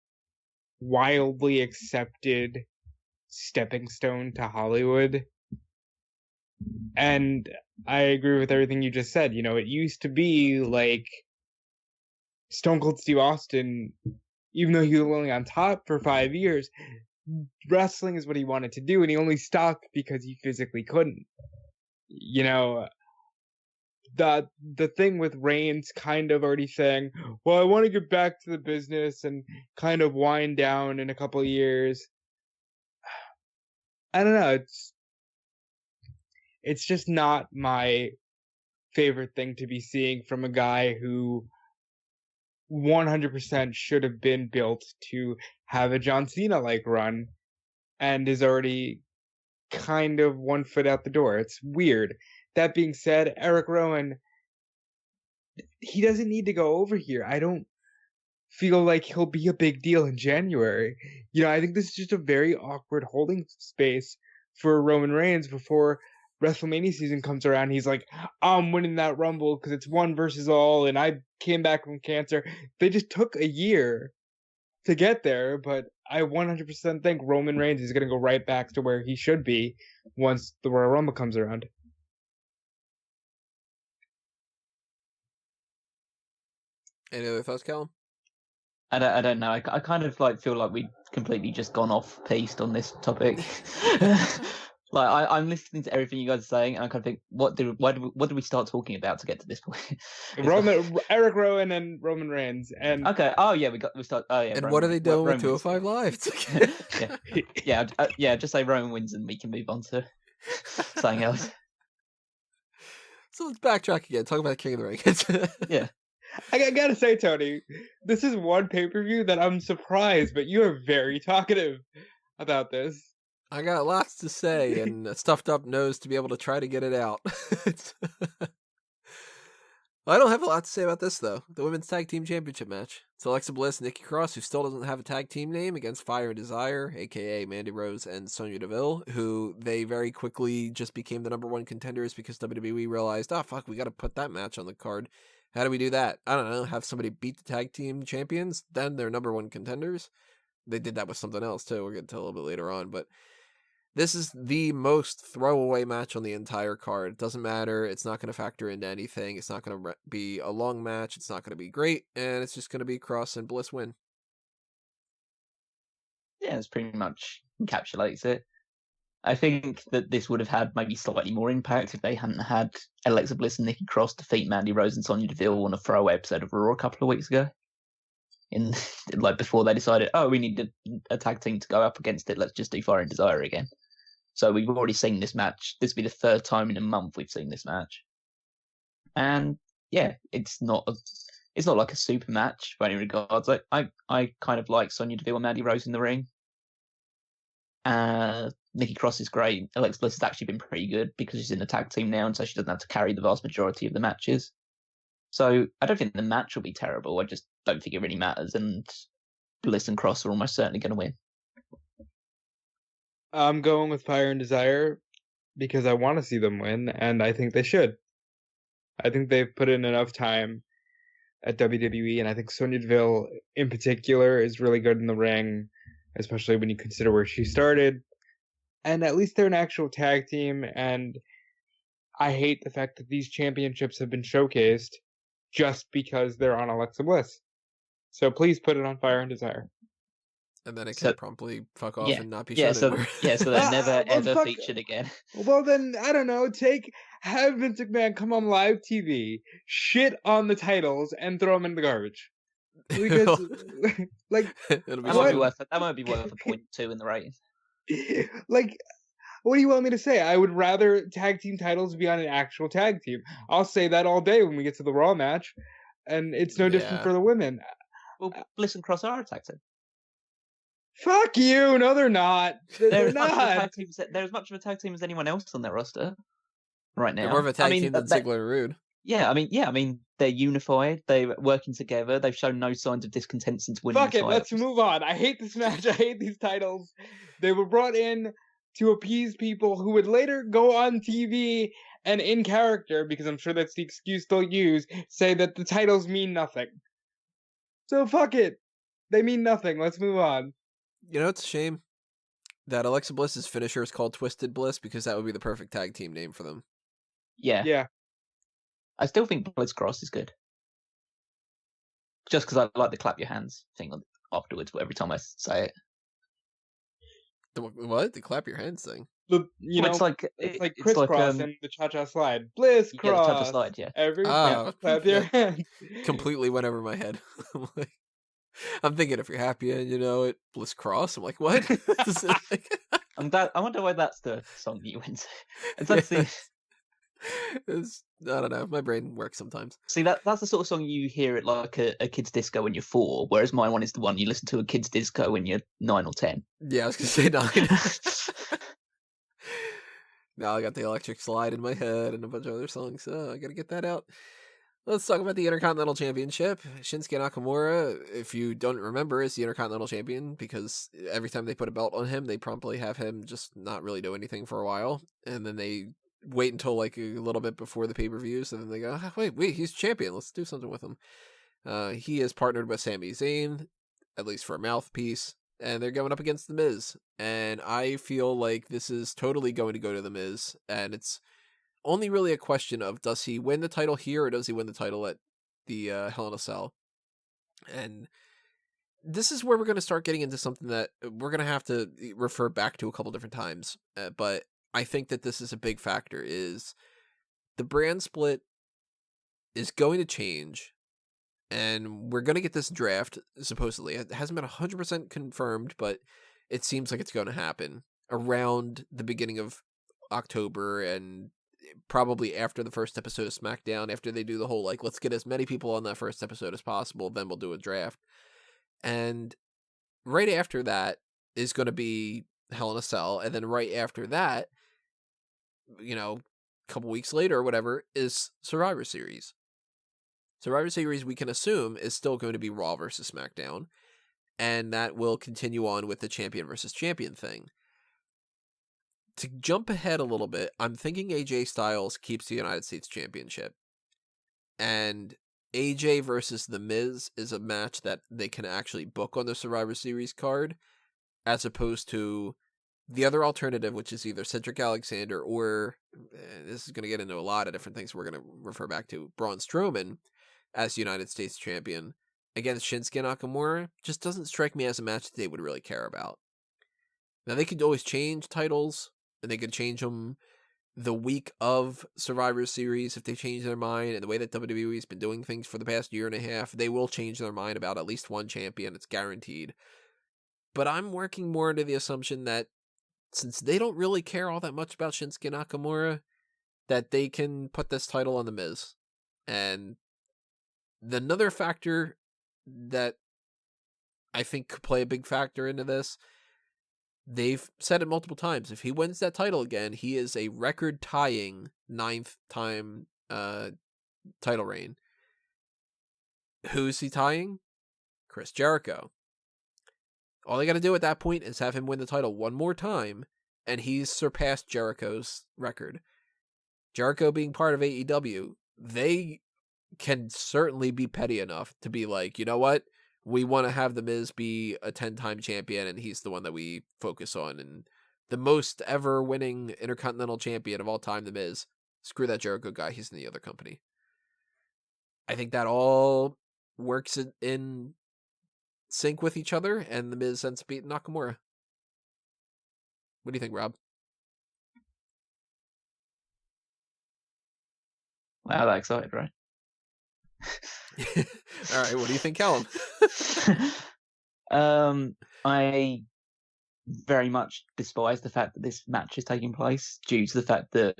wildly accepted stepping stone to Hollywood. And I agree with everything you just said. It used to be like Stone Cold Steve Austin, even though he was only on top for 5 years, wrestling is what he wanted to do, and he only stopped because he physically couldn't. The thing with Reigns kind of already saying, well, I want to get back to the business and kind of wind down in a couple of years. I don't know. It's just not my favorite thing to be seeing from a guy who 100% should have been built to have a John Cena-like run and is already kind of 1 foot out the door. It's weird. That being said, Eric Rowan, he doesn't need to go over here. I don't feel like he'll be a big deal in January. I think this is just a very awkward holding space for Roman Reigns before WrestleMania season comes around. He's like, I'm winning that Rumble because it's one versus all, and I came back from cancer. They just took a year to get there, but I 100% think Roman Reigns is going to go right back to where he should be once the Royal Rumble comes around. Any other thoughts, Callum? I don't know. I kind of like feel like we've completely just gone off piste on this topic. Like I'm listening to everything you guys are saying, and I kind of think, what did we start talking about to get to this point? Eric Rowan and Roman Reigns, and okay. Oh yeah, we start. Oh yeah. And Roman, what are they doing with 205 Live? yeah. Just say Roman wins, and we can move on to something else. So let's backtrack again. Talk about King of the Ring. Yeah. I gotta say, Tony, this is one pay-per-view that I'm surprised, but you are very talkative about this. I got lots to say and a stuffed up nose to be able to try to get it out. I don't have a lot to say about this, though. The Women's Tag Team Championship match. It's Alexa Bliss and Nikki Cross, who still doesn't have a tag team name, against Fire and Desire, a.k.a. Mandy Rose and Sonya Deville, who they very quickly just became the number 1 contenders because WWE realized, oh, fuck, we got to put that match on the card. How do we do that? I don't know. Have somebody beat the tag team champions, then they're number 1 contenders. They did that with something else, too. We'll get to a little bit later on, but this is the most throwaway match on the entire card. It doesn't matter. It's not going to factor into anything. It's not going to be a long match. It's not going to be great. And it's just going to be Cross and Bliss win. Yeah, it's pretty much encapsulates it. I think that this would have had maybe slightly more impact if they hadn't had Alexa Bliss and Nikki Cross defeat Mandy Rose and Sonya Deville on a throwaway episode of Raw a couple of weeks ago. Before they decided, we need a tag team to go up against it. Let's just do Fire and Desire again. So we've already seen this match. This will be the third time in a month we've seen this match, and yeah, it's not like a super match by any regards. Like I kind of like Sonya Deville and Mandy Rose in the ring. Nikki Cross is great. Alexa Bliss has actually been pretty good because she's in the tag team now, and so she doesn't have to carry the vast majority of the matches. So I don't think the match will be terrible. I just don't think it really matters, and Bliss and Cross are almost certainly going to win. I'm going with Fire and Desire because I want to see them win, and I think they should. I think they've put in enough time at WWE, and I think Sonya Deville in particular is really good in the ring, especially when you consider where she started. And at least they're an actual tag team, and I hate the fact that these championships have been showcased just because they're on Alexa Bliss. So please put it on Fire and Desire. And then it can promptly fuck off and not be shown anymore. So they're never ever featured again. Well then, I don't know, have Vince McMahon come on live TV, shit on the titles, and throw them in the garbage. Because, like... that might be worth a 0.2 in the rating. Like, what do you want me to say? I would rather tag team titles be on an actual tag team. I'll say that all day when we get to the Raw match, and it's no different for the women. Well, Bliss and Cross are a tag team. Fuck you! No, they're not. They're not. They're as much of a tag team as anyone else on their roster right now. They're more of a tag team than Ziggler and Roode. Yeah, I mean, they're unified. They're working together. They've shown no signs of discontent since winning. Fuck it, let's move on. I hate this match. I hate these titles. They were brought in to appease people who would later go on TV and in character, because I'm sure that's the excuse they'll use, say that the titles mean nothing. So fuck it. They mean nothing. Let's move on. You know, it's a shame that Alexa Bliss's finisher is called Twisted Bliss, because that would be the perfect tag team name for them. Yeah. I still think Bliss Cross is good. Just because I like the clap your hands thing afterwards every time I say it. What? The clap your hands thing? It's like crisscross and the cha-cha slide. Bliss Cross. Yeah, the cha-cha slide, yeah. Everyone clap your hands. Completely went over my head. I'm thinking if you're happy and you know it, Bliss Cross. I'm like, what? I wonder why that's the song that you went to. I don't know. My brain works sometimes. See, that's the sort of song you hear at like a kid's disco when you're 4, whereas my one is the one you listen to at kid's disco when you're 9 or 10. Yeah, I was going to say 9. Now I got the Electric Slide in my head and a bunch of other songs, so I got to get that out. Let's talk about the Intercontinental Championship. Shinsuke Nakamura, if you don't remember, is the Intercontinental Champion because every time they put a belt on him, they promptly have him just not really do anything for a while, and then they wait until like a little bit before the pay-per-views, and then they go, wait, he's champion. Let's do something with him. He is partnered with Sami Zayn, at least for a mouthpiece, and they're going up against The Miz. And I feel like this is totally going to go to The Miz, and it's only really a question of does he win the title here or does he win the title at the Hell in a Cell? And this is where we're going to start getting into something that we're going to have to refer back to a couple different times, but I think that this is a big factor, is the brand split is going to change, and we're going to get this draft, supposedly. It hasn't been 100% confirmed, but it seems like it's going to happen around the beginning of October, and probably after the first episode of SmackDown, after they do the whole, like, let's get as many people on that first episode as possible, then we'll do a draft. And right after that is going to be Hell in a Cell, and then right after that, you know, a couple weeks later or whatever, is Survivor Series. Survivor Series, we can assume, is still going to be Raw versus SmackDown, and that will continue on with the champion versus champion thing. To jump ahead a little bit, I'm thinking AJ Styles keeps the United States Championship, and AJ versus The Miz is a match that they can actually book on the Survivor Series card, as opposed to the other alternative, which is either Cedric Alexander or, this is going to get into a lot of different things we're going to refer back to, Braun Strowman as United States Champion against Shinsuke Nakamura, just doesn't strike me as a match that they would really care about. Now, they could always change titles and they could change them the week of Survivor Series if they change their mind. And the way that WWE's been doing things for the past year and a half, they will change their mind about at least one champion. It's guaranteed. But I'm working more into the assumption that since they don't really care all that much about Shinsuke Nakamura, that they can put this title on The Miz. And another factor that I think could play a big factor into this, they've said it multiple times. If he wins that title again, he is a record-tying 9th time title reign. Who's he tying? Chris Jericho. All they got to do at that point is have him win the title one more time, and he's surpassed Jericho's record. Jericho being part of AEW, they can certainly be petty enough to be like, you know what? We want to have The Miz be a 10-time champion, and he's the one that we focus on. And the most ever winning Intercontinental champion of all time, The Miz. Screw that Jericho guy. He's in the other company. I think that all works in sync with each other, and The Miz ends up beating Nakamura. What do you think, Rob? Wow, that excited, right? All right, what do you think, Callum? I very much despise the fact that this match is taking place due to the fact that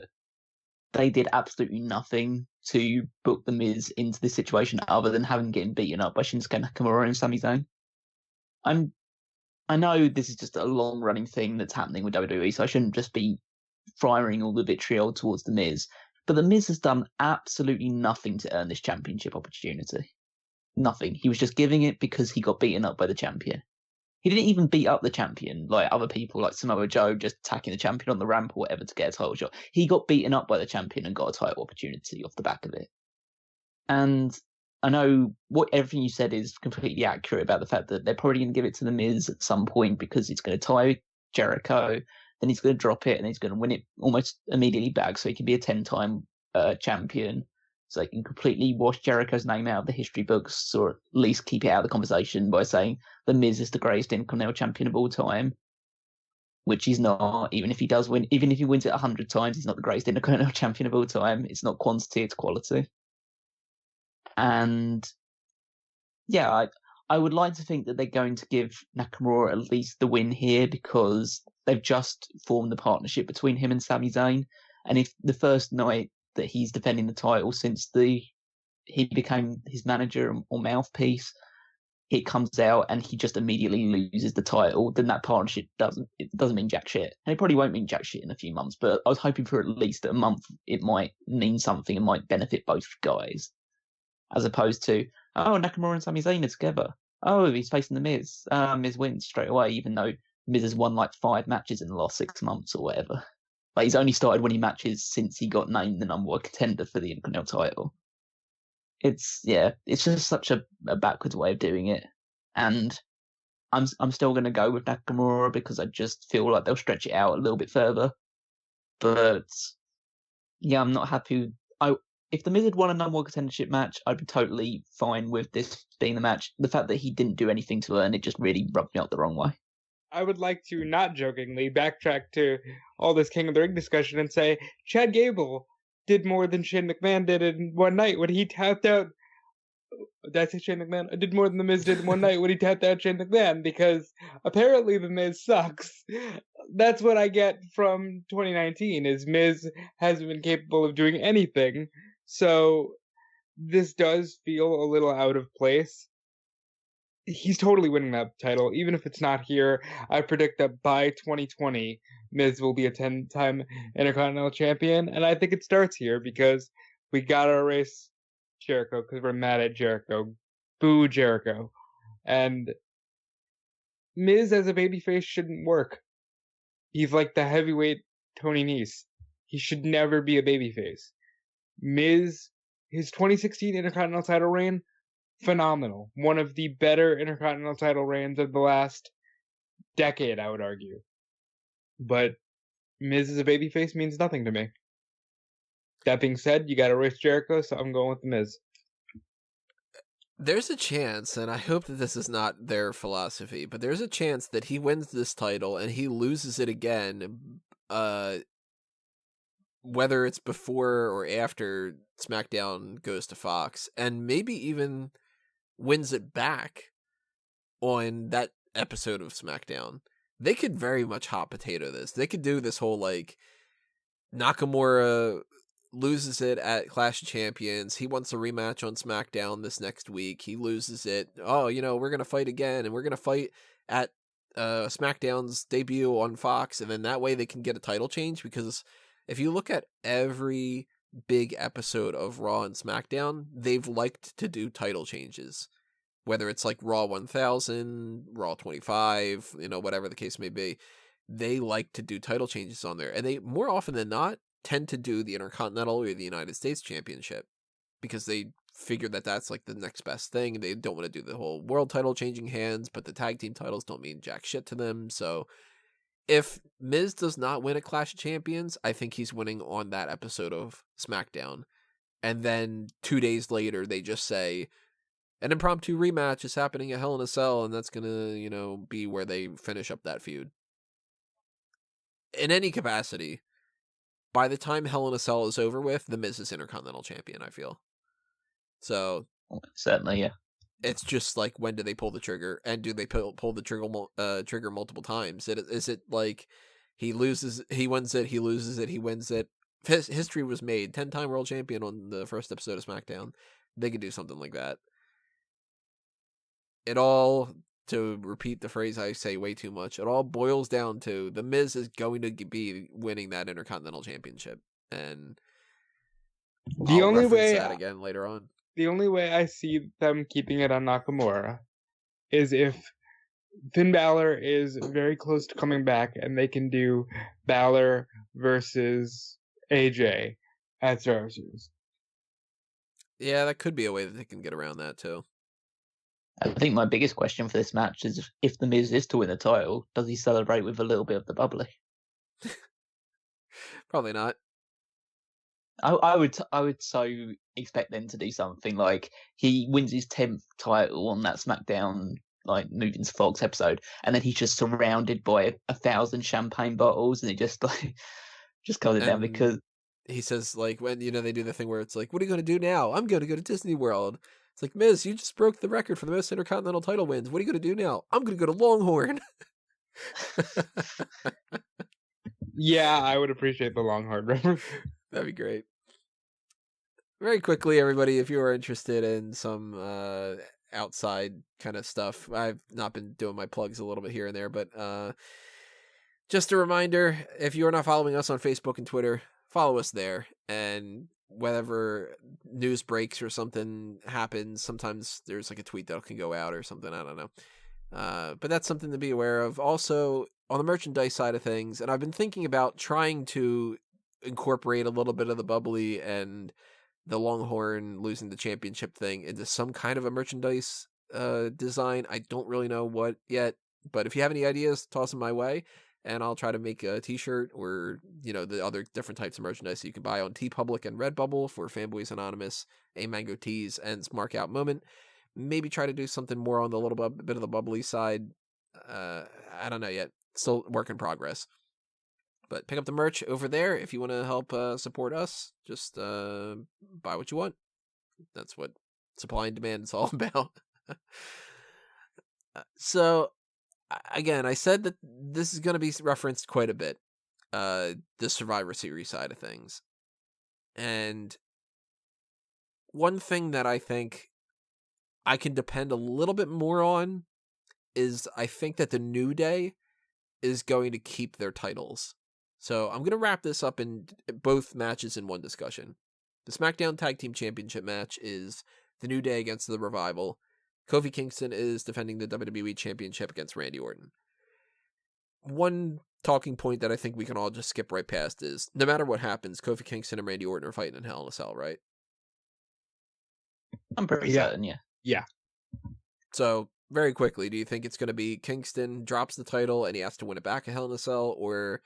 they did absolutely nothing to book The Miz into this situation other than having getting beaten up by Shinsuke Nakamura and Sami Zayn. I know this is just a long-running thing that's happening with WWE, so I shouldn't just be firing all the vitriol towards The Miz. But The Miz has done absolutely nothing to earn this championship opportunity. Nothing. He was just giving it because he got beaten up by the champion. He didn't even beat up the champion like other people, like Samoa Joe just attacking the champion on the ramp or whatever to get a title shot. He got beaten up by the champion and got a title opportunity off the back of it. And I know everything you said is completely accurate about the fact that they're probably going to give it to The Miz at some point because it's going to tie Jericho, then he's going to drop it, and he's going to win it almost immediately back so he can be a 10-time champion. So they can completely wash Jericho's name out of the history books, or at least keep it out of the conversation by saying The Miz is the greatest Intercontinental champion of all time, which he's not. Even if he does win, even if he wins it 100 times, he's not the greatest Intercontinental champion of all time. It's not quantity, it's quality. And yeah, I would like to think that they're going to give Nakamura at least the win here because they've just formed the partnership between him and Sami Zayn. And if the first night that he's defending the title since he became his manager or mouthpiece, it comes out and he just immediately loses the title, then that partnership doesn't mean jack shit. And it probably won't mean jack shit in a few months, but I was hoping for at least a month it might mean something and might benefit both guys. As opposed to, oh, Nakamura and Sami Zayn are together. Oh, he's facing The Miz. Miz wins straight away, even though Miz has won like 5 matches in the last 6 months or whatever. Like, he's only started winning matches since he got named the number 1 contender for the Intercontinental title. It's just such a backwards way of doing it. And I'm still going to go with Nakamura because I just feel like they'll stretch it out a little bit further. But yeah, I'm not happy. If The Miz had won a number 1 contendership match, I'd be totally fine with this being the match. The fact that he didn't do anything to earn it just really rubbed me up the wrong way. I would like to, not jokingly, backtrack to all this King of the Ring discussion and say Chad Gable did more than Shane McMahon did in one night when he tapped out. Did I say Shane McMahon? I did more than The Miz did in one night when he tapped out Shane McMahon because apparently The Miz sucks. That's what I get from 2019 is Miz hasn't been capable of doing anything. So this does feel a little out of place. He's totally winning that title, even if it's not here. I predict that by 2020, Miz will be a 10-time Intercontinental champion, and I think it starts here because we gotta erase Jericho because we're mad at Jericho. Boo Jericho. And Miz as a babyface shouldn't work. He's like the heavyweight Tony Nese. He should never be a babyface. Miz, his 2016 Intercontinental title reign, phenomenal. One of the better Intercontinental title reigns of the last decade, I would argue. But Miz as a babyface means nothing to me. That being said, you gotta erase Jericho, so I'm going with The Miz. There's a chance, and I hope that this is not their philosophy, but there's a chance that he wins this title and he loses it again whether it's before or after SmackDown goes to Fox, and maybe even wins it back on that episode of SmackDown. They could very much hot potato this. They could do this whole, like, Nakamura loses it at Clash of Champions. He wants a rematch on SmackDown this next week. He loses it. Oh, we're going to fight again, and we're going to fight at SmackDown's debut on Fox, and then that way they can get a title change, because if you look at every big episode of Raw and SmackDown, they've liked to do title changes. Whether it's like Raw 1000, Raw 25, whatever the case may be, they like to do title changes on there. And they, more often than not, tend to do the Intercontinental or the United States Championship, because they figure that that's like the next best thing. They don't want to do the whole world title changing hands, but the tag team titles don't mean jack shit to them. So if Miz does not win a Clash of Champions, I think he's winning on that episode of SmackDown. And then 2 days later, they just say, an impromptu rematch is happening at Hell in a Cell, and that's going to, be where they finish up that feud. In any capacity, by the time Hell in a Cell is over with, The Miz is Intercontinental Champion, I feel. So, certainly, yeah. It's just like, when do they pull the trigger, and do they pull the trigger multiple times? Is it like he loses, he wins it, he loses it, he wins it? History was made. 10-time world champion on the first episode of SmackDown. They could do something like that. It all, to repeat the phrase I say way too much, it all boils down to The Miz is going to be winning that Intercontinental Championship, and the I'll only reference way that again later on. The only way I see them keeping it on Nakamura is if Finn Balor is very close to coming back, and they can do Balor versus AJ at Survivor Series. Yeah, that could be a way that they can get around that too. I think my biggest question for this match is, if The Miz is to win the title, does he celebrate with a little bit of the bubbly? Probably not. I would so expect them to do something like he wins his 10th title on that SmackDown, like, Nugent's Fox episode, and then he's just surrounded by 1,000 champagne bottles, and he just calms it down, because he says, like, when they do the thing where it's like, what are you going to do now? I'm going to go to Disney World. It's like, Miz, you just broke the record for the most Intercontinental title wins. What are you going to do now? I'm going to go to Longhorn. Yeah, I would appreciate the Longhorn reference. That'd be great. Very quickly, everybody, if you are interested in some outside kind of stuff, I've not been doing my plugs a little bit here and there, but just a reminder, if you are not following us on Facebook and Twitter, follow us there. And whenever news breaks or something happens, sometimes there's like a tweet that can go out or something, I don't know. But that's something to be aware of. Also, on the merchandise side of things, and I've been thinking about trying to incorporate a little bit of the bubbly and the Longhorn losing the championship thing into some kind of a merchandise design. I don't really know what yet, but if you have any ideas, toss them my way, and I'll try to make a t-shirt or, the other different types of merchandise that you can buy on TeePublic and Redbubble for Fanboys Anonymous, A Mango Tees, and Smark Out Moment. Maybe try to do something more on the little bit of the bubbly side. I don't know yet. Still work in progress. But pick up the merch over there if you want to help support us. Just buy what you want. That's what supply and demand is all about. So, again, I said that this is going to be referenced quite a bit. The Survivor Series side of things. And one thing that I think I can depend a little bit more on is I think that the New Day is going to keep their titles. So I'm going to wrap this up in both matches in one discussion. The SmackDown Tag Team Championship match is the New Day against the Revival. Kofi Kingston is defending the WWE Championship against Randy Orton. One talking point that I think we can all just skip right past is, no matter what happens, Kofi Kingston and Randy Orton are fighting in Hell in a Cell, right? I'm pretty certain, yeah. Yeah. So, very quickly, do you think it's going to be Kingston drops the title and he has to win it back at Hell in a Cell, or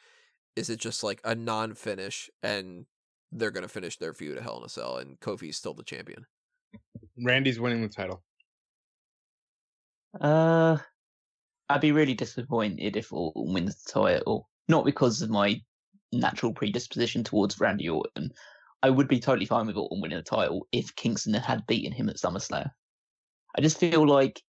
is it just like a non-finish and they're going to finish their feud at Hell in a Cell and Kofi's still the champion? Randy's winning the title. I'd be really disappointed if Orton wins the title. Not because of my natural predisposition towards Randy Orton. I would be totally fine with Orton winning the title if Kingston had beaten him at SummerSlam. I just feel like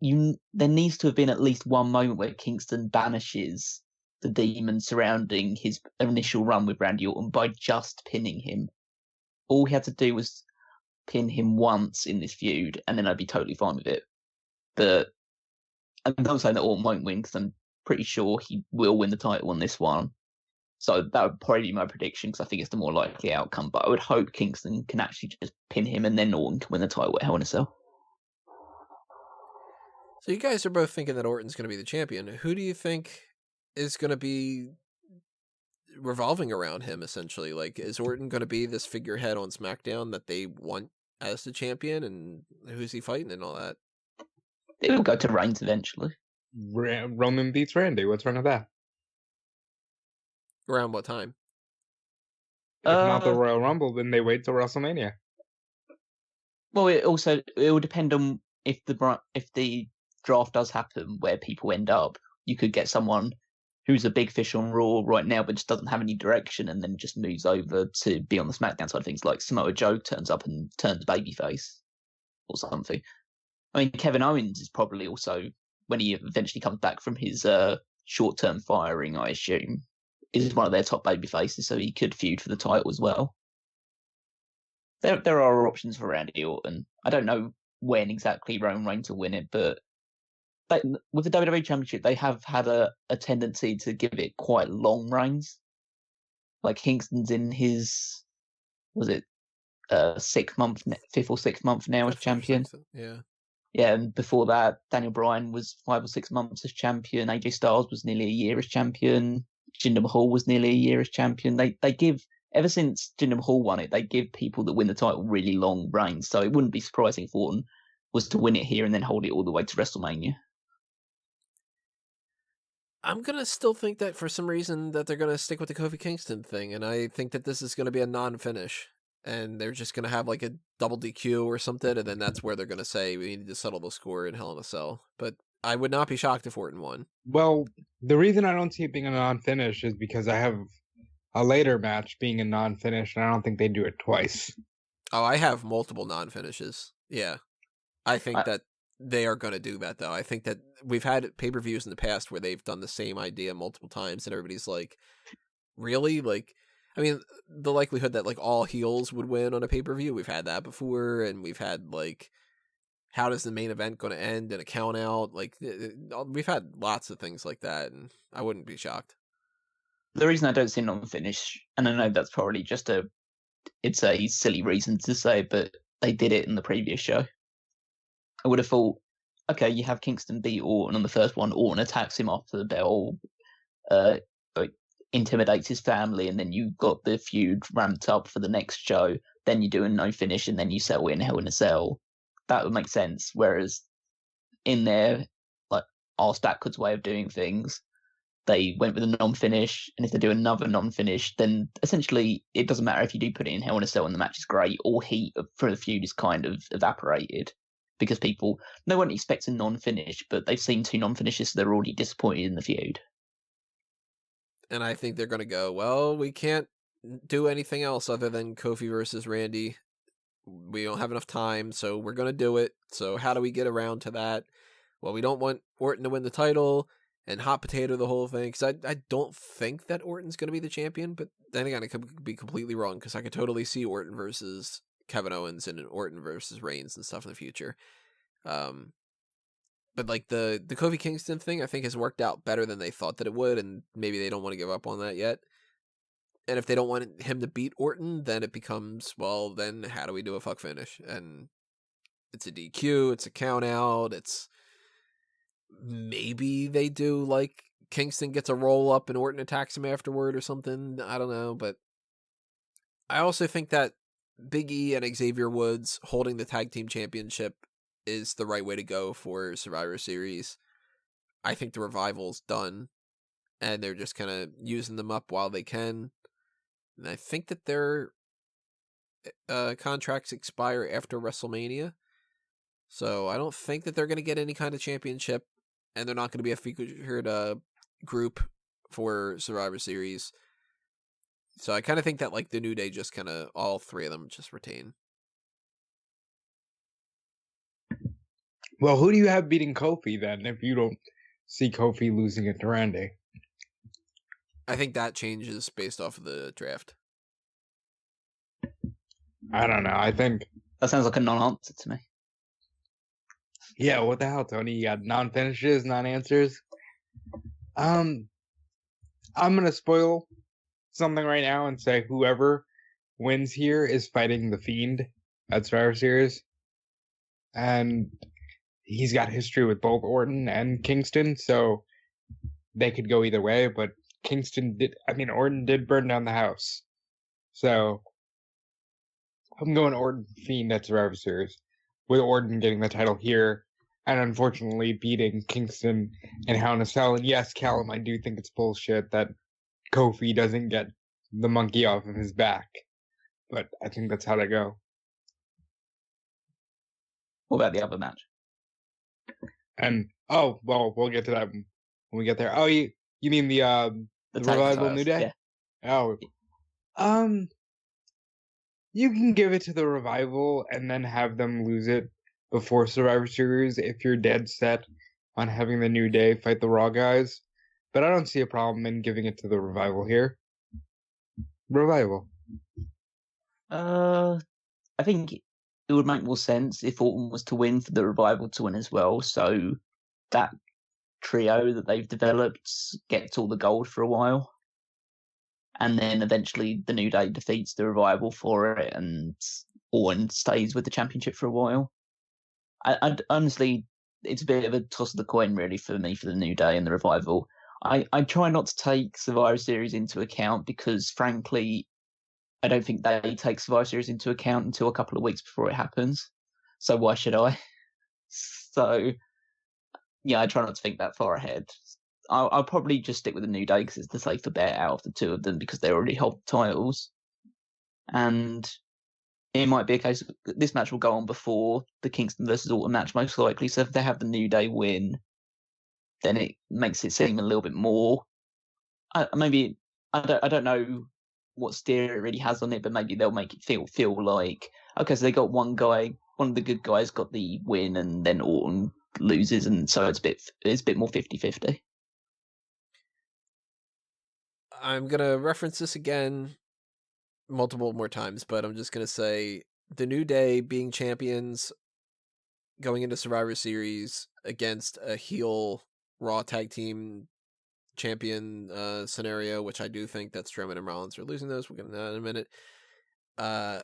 there needs to have been at least one moment where Kingston banishes the demon surrounding his initial run with Randy Orton by just pinning him. All he had to do was pin him once in this feud, and then I'd be totally fine with it. But I'm not saying that Orton won't win, because I'm pretty sure he will win the title on this one. So that would probably be my prediction, because I think it's the more likely outcome. But I would hope Kingston can actually just pin him, and then Orton can win the title at Hell in a Cell. So you guys are both thinking that Orton's going to be the champion. Who do you think is going to be revolving around him, essentially? Like, is Orton going to be this figurehead on SmackDown that they want as the champion, and who's he fighting and all that? It will go to Reigns eventually. Roman beats Randy. What's wrong with that? Around what time? If not the Royal Rumble, then they wait till WrestleMania. Well, it will depend on if the draft does happen where people end up. You could get someone who's a big fish on Raw right now but just doesn't have any direction, and then just moves over to be on the SmackDown side of things, like Samoa Joe turns up and turns babyface or something. I mean, Kevin Owens is probably also, when he eventually comes back from his short-term firing, I assume, is one of their top babyfaces, so he could feud for the title as well. There are options for Randy Orton. I don't know when exactly Roman Reigns will win it, but with the WWE Championship, they have had a tendency to give it quite long reigns. Like Kingston's in his, was it fifth or sixth month now as champion? Yeah. Yeah, and before that, Daniel Bryan was 5 or 6 months as champion. AJ Styles was nearly a year as champion. Jinder Mahal was nearly a year as champion. They give, ever since Jinder Mahal won it, they give people that win the title really long reigns. So it wouldn't be surprising if Orton was to win it here and then hold it all the way to WrestleMania. I'm going to still think that for some reason that they're going to stick with the Kofi Kingston thing, and I think that this is going to be a non-finish, and they're just going to have like a double DQ or something, and then that's where they're going to say we need to settle the score in Hell in a Cell. But I would not be shocked if Orton won. Well, the reason I don't see it being a non-finish is because I have a later match being a non-finish, and I don't think they do it twice. Oh, I have multiple non-finishes. Yeah. I think that they are going to do that, though. I think that we've had pay-per-views in the past where they've done the same idea multiple times, and everybody's like, really? Like, I mean, the likelihood that, like, all heels would win on a pay-per-view, we've had that before, and we've had, like, how does the main event going to end in a count-out? Like, we've had lots of things like that, and I wouldn't be shocked. The reason I don't see non-finish, and I know that's probably just it's a silly reason to say, but they did it in the previous show. I would have thought, okay, you have Kingston beat Orton on the first one. Orton attacks him after the bell, intimidates his family, and then you got the feud ramped up for the next show. Then you do a no finish, and then you settle in Hell in a Cell. That would make sense. Whereas in their like arse backwards way of doing things, they went with a non-finish, and if they do another non-finish, then essentially it doesn't matter if you do put it in Hell in a Cell and the match is great, all heat for the feud is kind of evaporated. Because no one expects a non-finish, but they've seen 2 non-finishes, so they're already disappointed in the feud. And I think they're going to go, well, we can't do anything else other than Kofi versus Randy. We don't have enough time, so we're going to do it. So how do we get around to that? Well, we don't want Orton to win the title and hot potato the whole thing, because I don't think that Orton's going to be the champion, but then again, I could be completely wrong, because I could totally see Orton versus Kevin Owens and Orton versus Reigns and stuff in the future. But like the Kofi Kingston thing, I think has worked out better than they thought that it would, and maybe they don't want to give up on that yet. And if they don't want him to beat Orton, then it becomes, well, then how do we do a fuck finish? And it's a DQ, it's a count out, it's maybe they do like Kingston gets a roll up and Orton attacks him afterward or something. I don't know, but I also think that Big E and Xavier Woods holding the tag team championship is the right way to go for Survivor Series. I think the revival's done, and they're just kind of using them up while they can. And I think that their contracts expire after WrestleMania, so I don't think that they're going to get any kind of championship, and they're not going to be a featured group for Survivor Series. So I kind of think that like the New Day just kind of all three of them just retain. Well, who do you have beating Kofi then if you don't see Kofi losing it to Randy? I think that changes based off of the draft. I don't know. I think... That sounds like a non-answer to me. Yeah, what the hell, Tony? You got non-finishes, non-answers? I'm going to spoil something right now and say whoever wins here is fighting the Fiend at Survivor Series. And he's got history with both Orton and Kingston, so they could go either way, but Orton did burn down the house. So I'm going Orton Fiend at Survivor Series, with Orton getting the title here, and unfortunately beating Kingston and Hell in a Cell. And yes, Callum, I do think it's bullshit that Kofi doesn't get the monkey off of his back, but I think that's how they go. What about the other match? And we'll get to that when we get there. Oh, you mean the Revival New Day? Yeah. Oh, you can give it to the Revival and then have them lose it before Survivor Series if you're dead set on having the New Day fight the Raw guys. But I don't see a problem in giving it to the Revival here. Revival. I think it would make more sense if Orton was to win for the Revival to win as well. So that trio that they've developed gets all the gold for a while. And then eventually the New Day defeats the Revival for it and Orton stays with the championship for a while. I honestly, it's a bit of a toss of the coin really for me for the New Day and the Revival. I try not to take Survivor Series into account because frankly, I don't think they take Survivor Series into account until a couple of weeks before it happens. So why should I? So yeah, I try not to think that far ahead. I'll probably just stick with the New Day because it's the safer bet out of the two of them because they already hold titles. And it might be a case of this match will go on before the Kingston versus Orton match, most likely. So if they have the New Day win, then it makes it seem a little bit more. I don't know what steer it really has on it, but maybe they'll make it feel like okay, so they got one of the good guys got the win, and then Orton loses, and so it's a bit more 50-50. I'm going to reference this again multiple more times, but I'm just going to say the New Day being champions going into Survivor Series against a heel Raw Tag Team champion scenario, which I do think that Strowman and Rollins are losing those. We'll get into that in a minute. I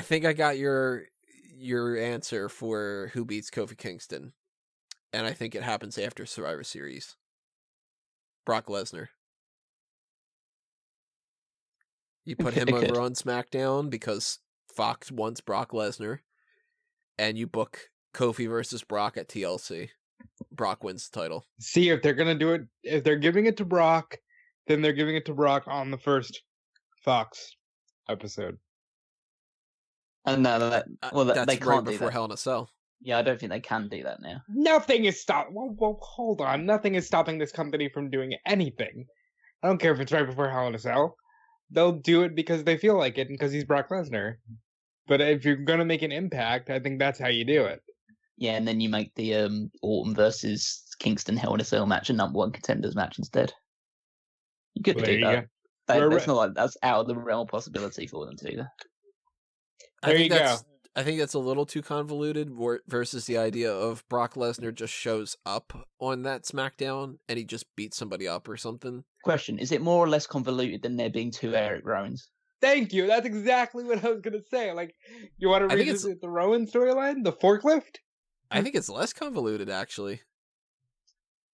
think I got your answer for who beats Kofi Kingston, and I think it happens after Survivor Series. Brock Lesnar. You put him over on SmackDown because Fox wants Brock Lesnar, and you book Kofi versus Brock at TLC. Brock wins the title. See, if they're gonna do it, if they're giving it to Brock, then they're giving it to Brock on the first Fox episode. And no, that's they can't right do before that. Hell in a Cell. Yeah, I don't think they can do that now. Nothing is stopping. Well, hold on. Nothing is stopping this company from doing anything. I don't care if it's right before Hell in a Cell. They'll do it because they feel like it and because he's Brock Lesnar. But if you're gonna make an impact, I think that's how you do it. Yeah, and then you make the Orton versus Kingston Hell in a Cell match a number one contenders match instead. You could do that. That's not like that's out of the realm of possibility for them to do that. I think that's a little too convoluted versus the idea of Brock Lesnar just shows up on that SmackDown and he just beats somebody up or something. Question, is it more or less convoluted than there being two Eric Rowans? Thank you. That's exactly what I was going to say. Like, you want to revisit the Rowan storyline? The forklift? I think it's less convoluted, actually.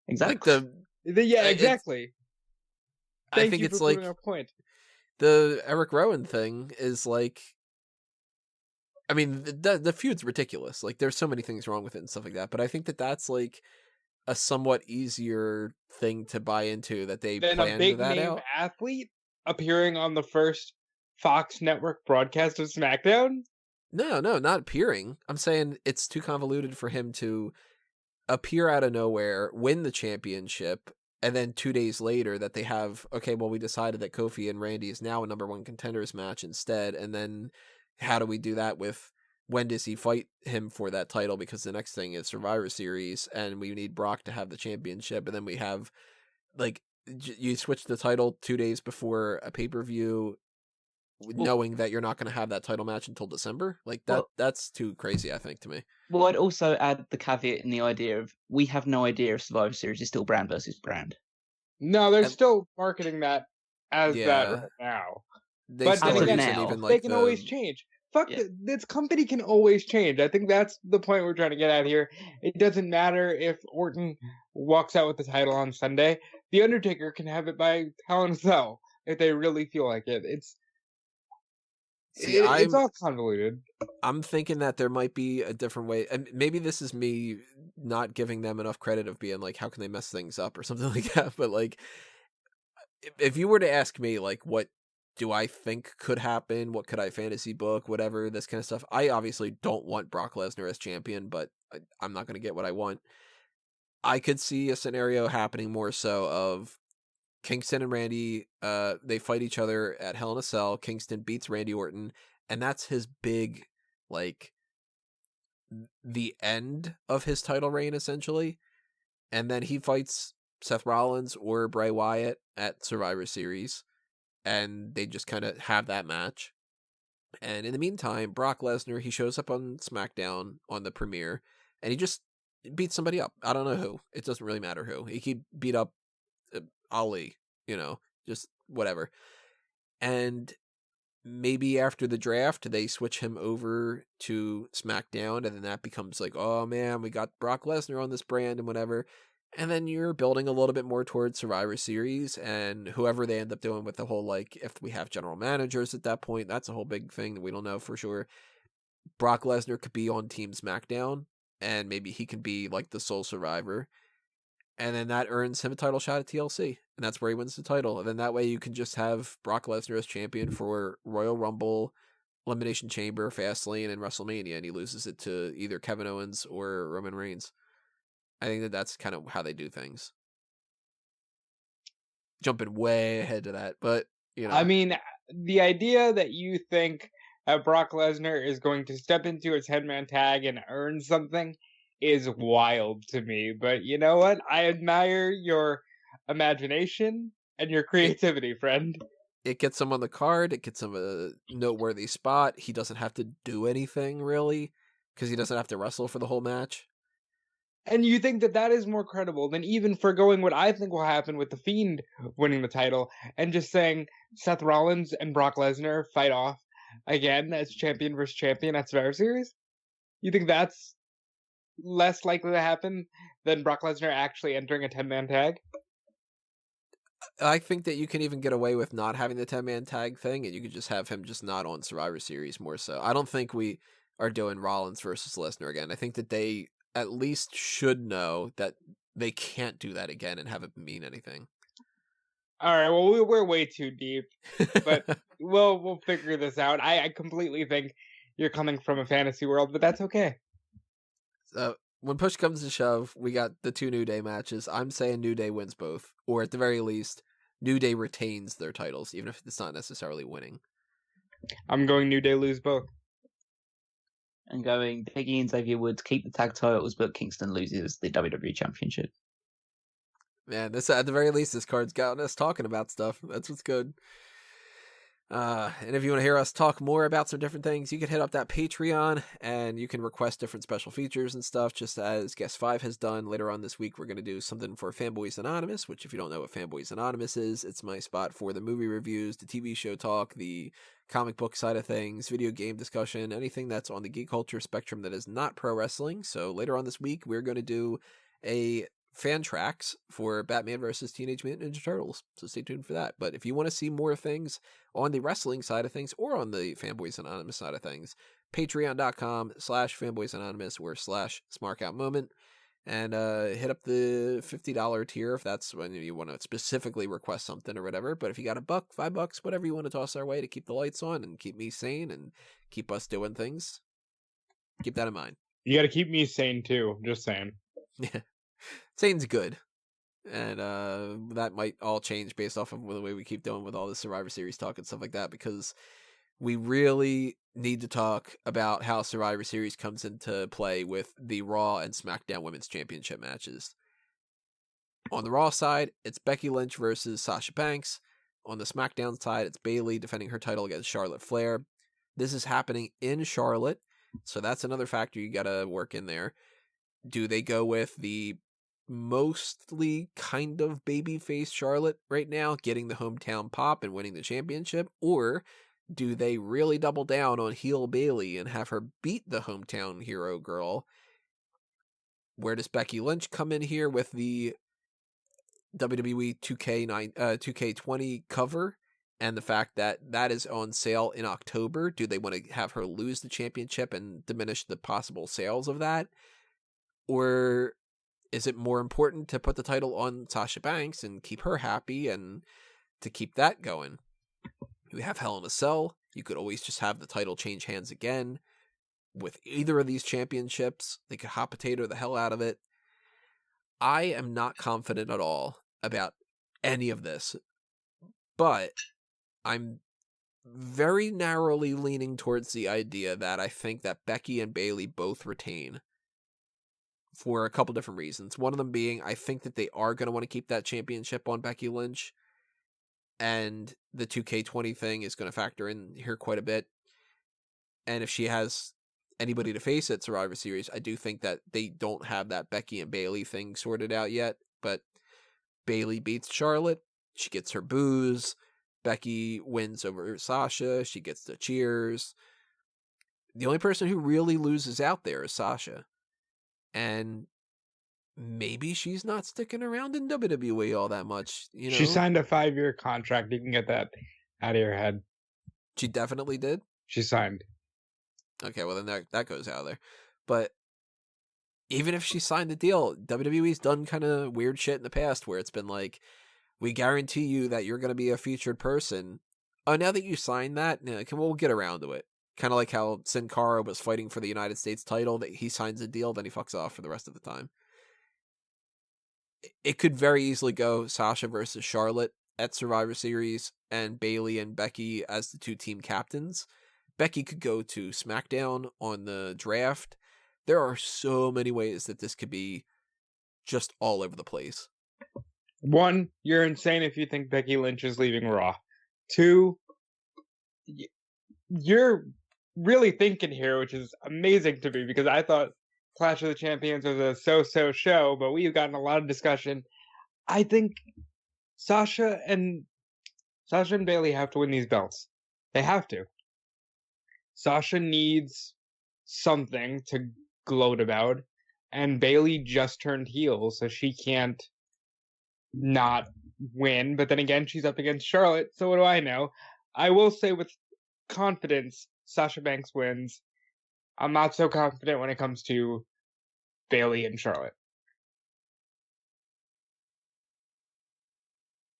Exactly. Like exactly. I think it's like our point. The Eric Rowan thing is like, I mean, the feud's ridiculous. Like, there's so many things wrong with it and stuff like that. But I think that that's like a somewhat easier thing to buy into that they planned a big name athlete appearing on the first Fox Network broadcast of SmackDown. No, not appearing. I'm saying it's too convoluted for him to appear out of nowhere, win the championship, and then 2 days later that they have, okay, well, we decided that Kofi and Randy is now a number one contenders match instead. And then how do we do that with, when does he fight him for that title? Because the next thing is Survivor Series, and we need Brock to have the championship. And then we have, like, you switch the title 2 days before a pay-per-view, knowing that you're not going to have that title match until December. Like, that's too crazy, I think, to me. Well, I'd also add the caveat in the idea of, we have no idea if Survivor Series is still brand versus brand. No, they're still marketing that as that right now. But then again, even they can always change. This company can always change. I think that's the point we're trying to get at here. It doesn't matter if Orton walks out with the title on Sunday. The Undertaker can have it by Hell in a Cell if they really feel like it. It's all convoluted. I'm thinking that there might be a different way, and maybe this is me not giving them enough credit of being like, how can they mess things up or something like that. But like, if you were to ask me, like, what do I think could happen? What could I fantasy book? Whatever, this kind of stuff. I obviously don't want Brock Lesnar as champion, but I'm not going to get what I want. I could see a scenario happening more so of Kingston and Randy, they fight each other at Hell in a Cell. Kingston beats Randy Orton, and that's his big, like, the end of his title reign, essentially. And then he fights Seth Rollins or Bray Wyatt at Survivor Series, and they just kind of have that match. And in the meantime, Brock Lesnar, he shows up on SmackDown on the premiere, and he just beats somebody up. I don't know who. It doesn't really matter who. He beat up Ali, just whatever. And maybe after the draft, they switch him over to SmackDown, and then that becomes like, oh man, we got Brock Lesnar on this brand and whatever. And then you're building a little bit more towards Survivor Series, and whoever they end up doing with the whole, like, if we have general managers at that point, that's a whole big thing that we don't know for sure. Brock Lesnar could be on Team SmackDown, and maybe he can be like the sole survivor. And then that earns him a title shot at TLC. And that's where he wins the title. And then that way you can just have Brock Lesnar as champion for Royal Rumble, Elimination Chamber, Fastlane, and WrestleMania. And he loses it to either Kevin Owens or Roman Reigns. I think that that's kind of how they do things. Jumping way ahead to that. But, I mean, the idea that you think Brock Lesnar is going to step into his 10-man tag and earn something is wild to me, but you know what? I admire your imagination and your creativity, friend. It gets him on the card. It gets him a noteworthy spot. He doesn't have to do anything, really, because he doesn't have to wrestle for the whole match. And you think that that is more credible than even foregoing what I think will happen with The Fiend winning the title and just saying Seth Rollins and Brock Lesnar fight off again as champion versus champion at Survivor Series? You think that's less likely to happen than Brock Lesnar actually entering a 10-man tag? I think that you can even get away with not having the 10-man tag thing, and you could just have him just not on Survivor Series more so. I don't think we are doing Rollins versus Lesnar again. I think that they at least should know that they can't do that again and have it mean anything. All right, well, we're way too deep, but we'll figure this out. I completely think you're coming from a fantasy world, but that's okay. So when push comes to shove, we got the 2 New Day matches. I'm saying New Day wins both, or at the very least, New Day retains their titles, even if it's not necessarily winning. I'm going New Day lose both. I'm going Becky and Xavier Woods keep the tag titles, but Kingston loses the WWE Championship. Man, this at the very least, this card's gotten us talking about stuff. That's what's good. And if you want to hear us talk more about some different things, you can hit up that Patreon and you can request different special features and stuff, just as Guest 5 has done. Later on this week, we're going to do something for Fanboys Anonymous, which if you don't know what Fanboys Anonymous is, it's my spot for the movie reviews, the TV show talk, the comic book side of things, video game discussion, anything that's on the geek culture spectrum that is not pro wrestling. So later on this week, we're going to do a fan tracks for Batman versus Teenage Mutant Ninja Turtles. So stay tuned for that. But if you want to see more things on the wrestling side of things or on the Fanboys Anonymous side of things, patreon.com/fanboysanonymous or /smarkoutmoment. And hit up the $50 tier if that's when you want to specifically request something or whatever. But if you got $1, $5, whatever you want to toss our way to keep the lights on and keep me sane and keep us doing things, keep that in mind. You got to keep me sane too. Just saying. Yeah. Sane's good. And that might all change based off of the way we keep doing with all the Survivor Series talk and stuff like that, because we really need to talk about how Survivor Series comes into play with the Raw and SmackDown Women's Championship matches. On the Raw side, it's Becky Lynch versus Sasha Banks. On the SmackDown side, it's Bayley defending her title against Charlotte Flair. This is happening in Charlotte, so that's another factor you gotta work in there. Do they go with the mostly kind of babyface Charlotte right now, getting the hometown pop and winning the championship? Or do they really double down on heel Bayley and have her beat the hometown hero girl? Where does Becky Lynch come in here with the WWE 2K20 cover and the fact that that is on sale in October? Do they want to have her lose the championship and diminish the possible sales of that? Or is it more important to put the title on Sasha Banks and keep her happy and to keep that going? You have Hell in a Cell. You could always just have the title change hands again. With either of these championships, they could hot potato the hell out of it. I am not confident at all about any of this, but I'm very narrowly leaning towards the idea that I think that Becky and Bayley both retain for a couple different reasons. One of them being, I think that they are going to want to keep that championship on Becky Lynch, and the 2K20 thing is going to factor in here quite a bit. And if she has anybody to face at Survivor Series, I do think that they don't have that Becky and Bayley thing sorted out yet, but Bayley beats Charlotte, she gets her boos, Becky wins over Sasha, she gets the cheers. The only person who really loses out there is Sasha. And maybe she's not sticking around in WWE all that much, you know? She signed a 5-year contract. You can get that out of your head. She definitely did? She signed. Okay, well then that goes out of there. But even if she signed the deal, WWE's done kind of weird shit in the past where it's been like, we guarantee you that you're going to be a featured person. Oh, now that you signed that, we'll get around to it. Kind of like how Sin Cara was fighting for the United States title, that he signs a deal, then he fucks off for the rest of the time. It could very easily go Sasha versus Charlotte at Survivor Series, and Bayley and Becky as the two team captains. Becky could go to SmackDown on the draft. There are so many ways that this could be just all over the place. 1, you're insane if you think Becky Lynch is leaving Raw. 2, you're really thinking here, which is amazing to me, because I thought Clash of the Champions was a so-so show, but we've gotten a lot of discussion. I think Sasha and Bayley have to win these belts. They have to. Sasha needs something to gloat about, and Bayley just turned heel, so she can't not win. But then again, she's up against Charlotte, so what do I know? I will say with confidence, Sasha Banks wins. I'm not so confident when it comes to Bayley and Charlotte.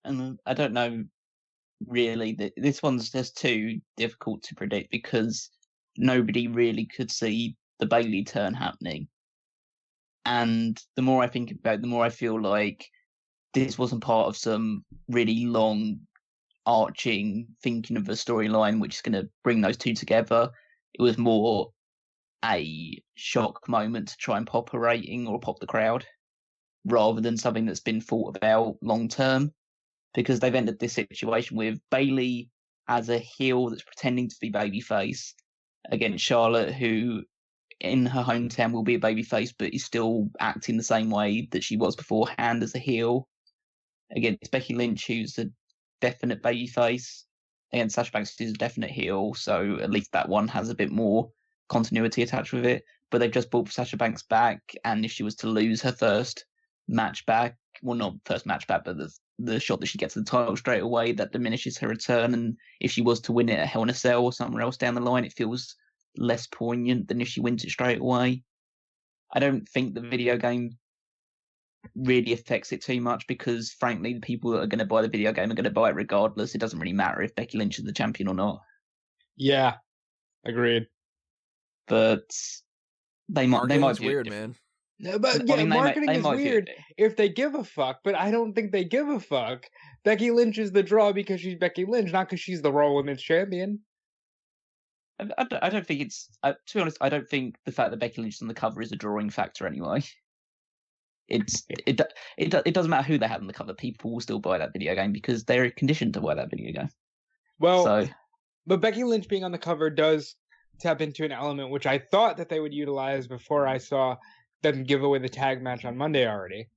And I don't know, really. This one's just too difficult to predict because nobody really could see the Bayley turn happening. And the more I think about it, the more I feel like this wasn't part of some really long, arching thinking of a storyline which is going to bring those two together. It was more a shock moment to try and pop a rating or pop the crowd, rather than something that's been thought about long term. Because they've ended this situation with Bayley as a heel that's pretending to be babyface against Charlotte, who in her hometown will be a babyface, but is still acting the same way that she was beforehand as a heel. Against Becky Lynch, who's a definite babyface, against Sasha Banks, who's a definite heel. So at least that one has a bit more continuity attached with it. But they've just brought Sasha Banks back, and if she was to lose her first match back, well, not first match back, but the shot that she gets the title straight away, that diminishes her return. And if she was to win it at Hell in a Cell or somewhere else down the line, it feels less poignant than if she wins it straight away. I don't think the video game really affects it too much because, frankly, the people that are going to buy the video game are going to buy it regardless. It doesn't really matter if Becky Lynch is the champion or not. Yeah, agreed. But they might be weird, man. No, but I mean, marketing they is might weird if they give a fuck, but I don't think they give a fuck. Becky Lynch is the draw because she's Becky Lynch, not because she's the Raw Women's Champion. I don't think it's. To be honest, I don't think the fact that Becky Lynch is on the cover is a drawing factor anyway. It doesn't matter who they have on the cover. People will still buy that video game because they're conditioned to buy that video game. Well, but Becky Lynch being on the cover does tap into an element which I thought that they would utilize before I saw them give away the tag match on Monday already.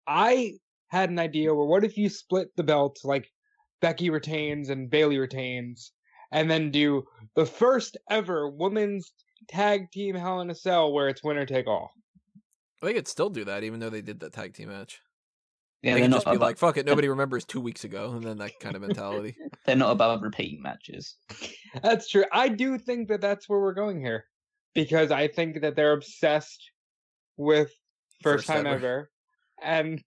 I had an idea where what if you split the belt, like Becky retains and Bayley retains, and then do the first ever women's tag team Hell in a Cell where it's winner take all. They could still do that even though they did that tag team match. Yeah, they could just be like, fuck it, nobody remembers 2 weeks ago, and then that kind of mentality. They're not above repeating matches. That's true. I do think that that's where we're going here, because I think that they're obsessed with first time ever. And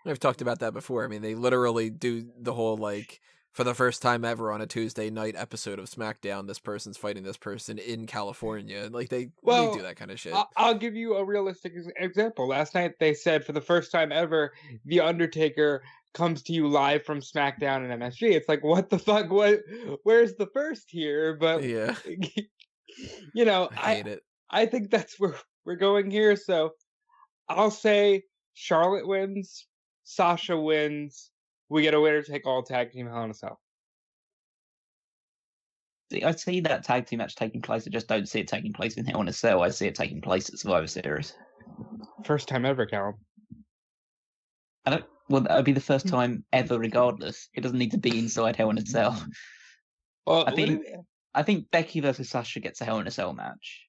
I've talked about that before. I mean, they literally do the whole, like, for the first time ever on a Tuesday night episode of SmackDown, this person's fighting this person in California. Like, they do that kind of shit. I'll give you a realistic example. Last night they said for the first time ever, The Undertaker comes to you live from SmackDown and MSG. It's like, what the fuck? Where's the first here? But, yeah. You know, I hate it. I think that's where we're going here. So I'll say Charlotte wins, Sasha wins, we get a winner-take-all tag team Hell in a Cell. I see that tag team match taking place. I just don't see it taking place in Hell in a Cell. I see it taking place at Survivor Series. First time ever, Callum. Well, that would be the first time ever, regardless. It doesn't need to be inside Hell in a Cell. Well, I think Becky versus Sasha gets a Hell in a Cell match.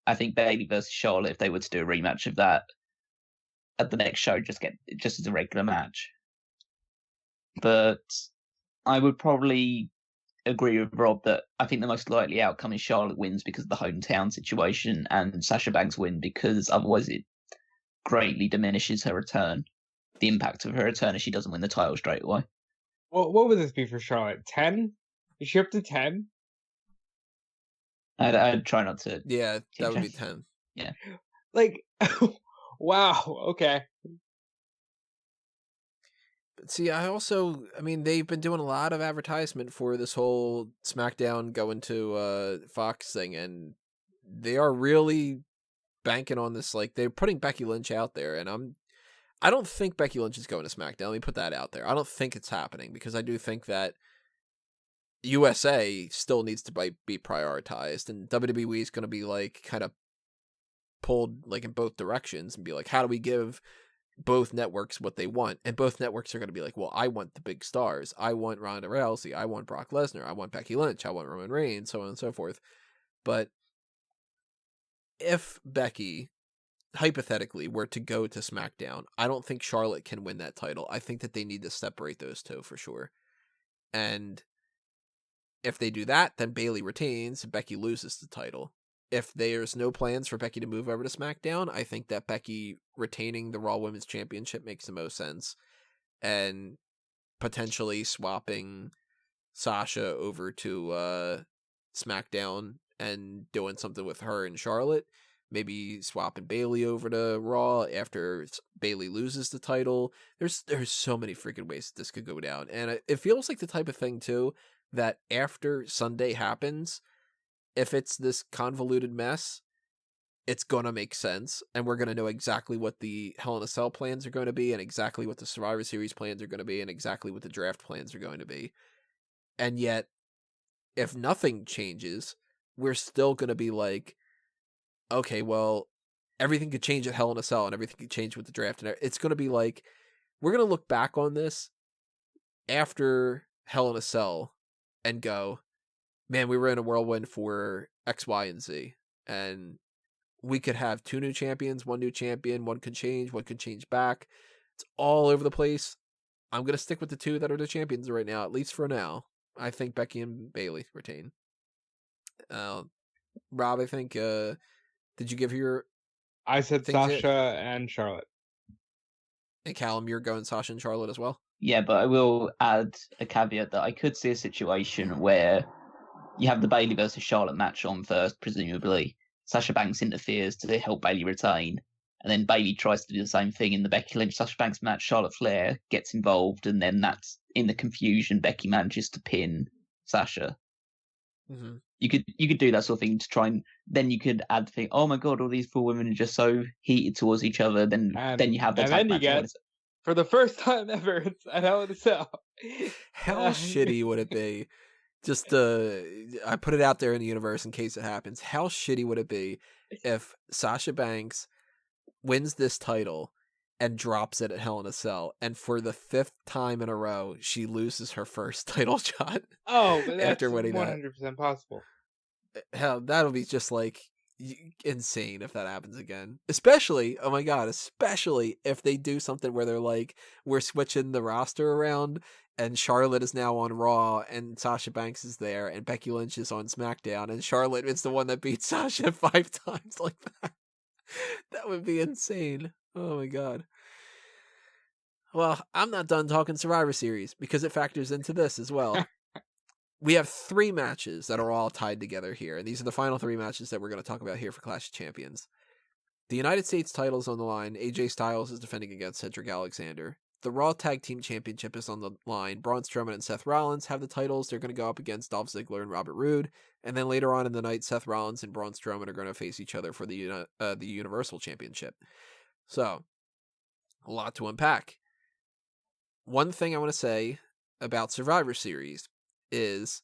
I think Bayley versus Charlotte, if they were to do a rematch of that at the next show, just as a regular match. But I would probably agree with Rob that I think the most likely outcome is Charlotte wins because of the hometown situation, and Sasha Banks win because otherwise it greatly diminishes her return, the impact of her return if she doesn't win the title straight away. Well, what would this be for Charlotte? 10? Is she up to 10? I'd try not to. Yeah, that would be 10. Yeah. Like, wow, okay. See, I mean, they've been doing a lot of advertisement for this whole SmackDown going to Fox thing, and they are really banking on this. Like, they're putting Becky Lynch out there, and I don't think Becky Lynch is going to SmackDown. Let me put that out there. I don't think it's happening, because I do think that USA still needs to be prioritized, and WWE is going to be, like, kind of pulled, like, in both directions, and be like, how do we give both networks what they want? And both networks are going to be like, well, I want the big stars. I want Ronda Rousey. I want Brock Lesnar. I want Becky Lynch. I want Roman Reigns, so on and so forth. But if Becky, hypothetically, were to go to SmackDown, I don't think Charlotte can win that title. I think that they need to separate those two for sure. And if they do that, then Bayley retains and Becky loses the title. If there's no plans for Becky to move over to SmackDown, I think that Becky retaining the Raw Women's Championship makes the most sense. And potentially swapping Sasha over to SmackDown and doing something with her and Charlotte. Maybe swapping Bayley over to Raw after Bayley loses the title. There's so many freaking ways that this could go down. And it feels like the type of thing, too, that after Sunday happens, if it's this convoluted mess, it's going to make sense, and we're going to know exactly what the Hell in a Cell plans are going to be, and exactly what the Survivor Series plans are going to be, and exactly what the draft plans are going to be. And yet, if nothing changes, we're still going to be like, okay, well, everything could change at Hell in a Cell, and everything could change with the draft, and it's going to be like, we're going to look back on this after Hell in a Cell and go, man, we were in a whirlwind for X, Y, and Z, and we could have 2 new champions, 1 new champion, one could change back. It's all over the place. I'm going to stick with the 2 that are the champions right now, at least for now. I think Becky and Bayley retain. Rob, I think, did you give your... I said Sasha and Charlotte. And Callum, you're going Sasha and Charlotte as well? Yeah, but I will add a caveat that I could see a situation where you have the Bayley versus Charlotte match on first, presumably. Sasha Banks interferes to help Bayley retain, And then Bayley tries to do the same thing in the Becky Lynch Sasha Banks match. Charlotte Flair gets involved, and then that's in the confusion. Becky manages to pin Sasha. Mm-hmm. You could do that sort of thing to try, and then you could add the thing. Oh my god, all these four women are just so heated towards each other. Then you have the and tag then match. You get, for the first time ever, it's at Hell in a Cell. How shitty would it be? Just I put it out there in the universe in case it happens. How shitty would it be if Sasha Banks wins this title and drops it at Hell in a Cell, and for the 5th time in a row, she loses her first title shot? Oh, but that's after winning 100% possible. Hell, that'll be just like insane if that happens again. Especially, oh my god, especially if they do something where they're like, we're switching the roster around, and Charlotte is now on Raw, and Sasha Banks is there, and Becky Lynch is on SmackDown, and Charlotte is the one that beat Sasha 5 times like that. That would be insane. Oh my god. Well, I'm not done talking Survivor Series, because it factors into this as well. We have 3 matches that are all tied together here, and these are the final 3 matches that we're going to talk about here for Clash of Champions. The United States title's on the line. AJ Styles is defending against Cedric Alexander. The Raw Tag Team Championship is on the line. Braun Strowman and Seth Rollins have the titles. They're going to go up against Dolph Ziggler and Robert Roode. And then later on in the night, Seth Rollins and Braun Strowman are going to face each other for the Universal Championship. So, a lot to unpack. One thing I want to say about Survivor Series is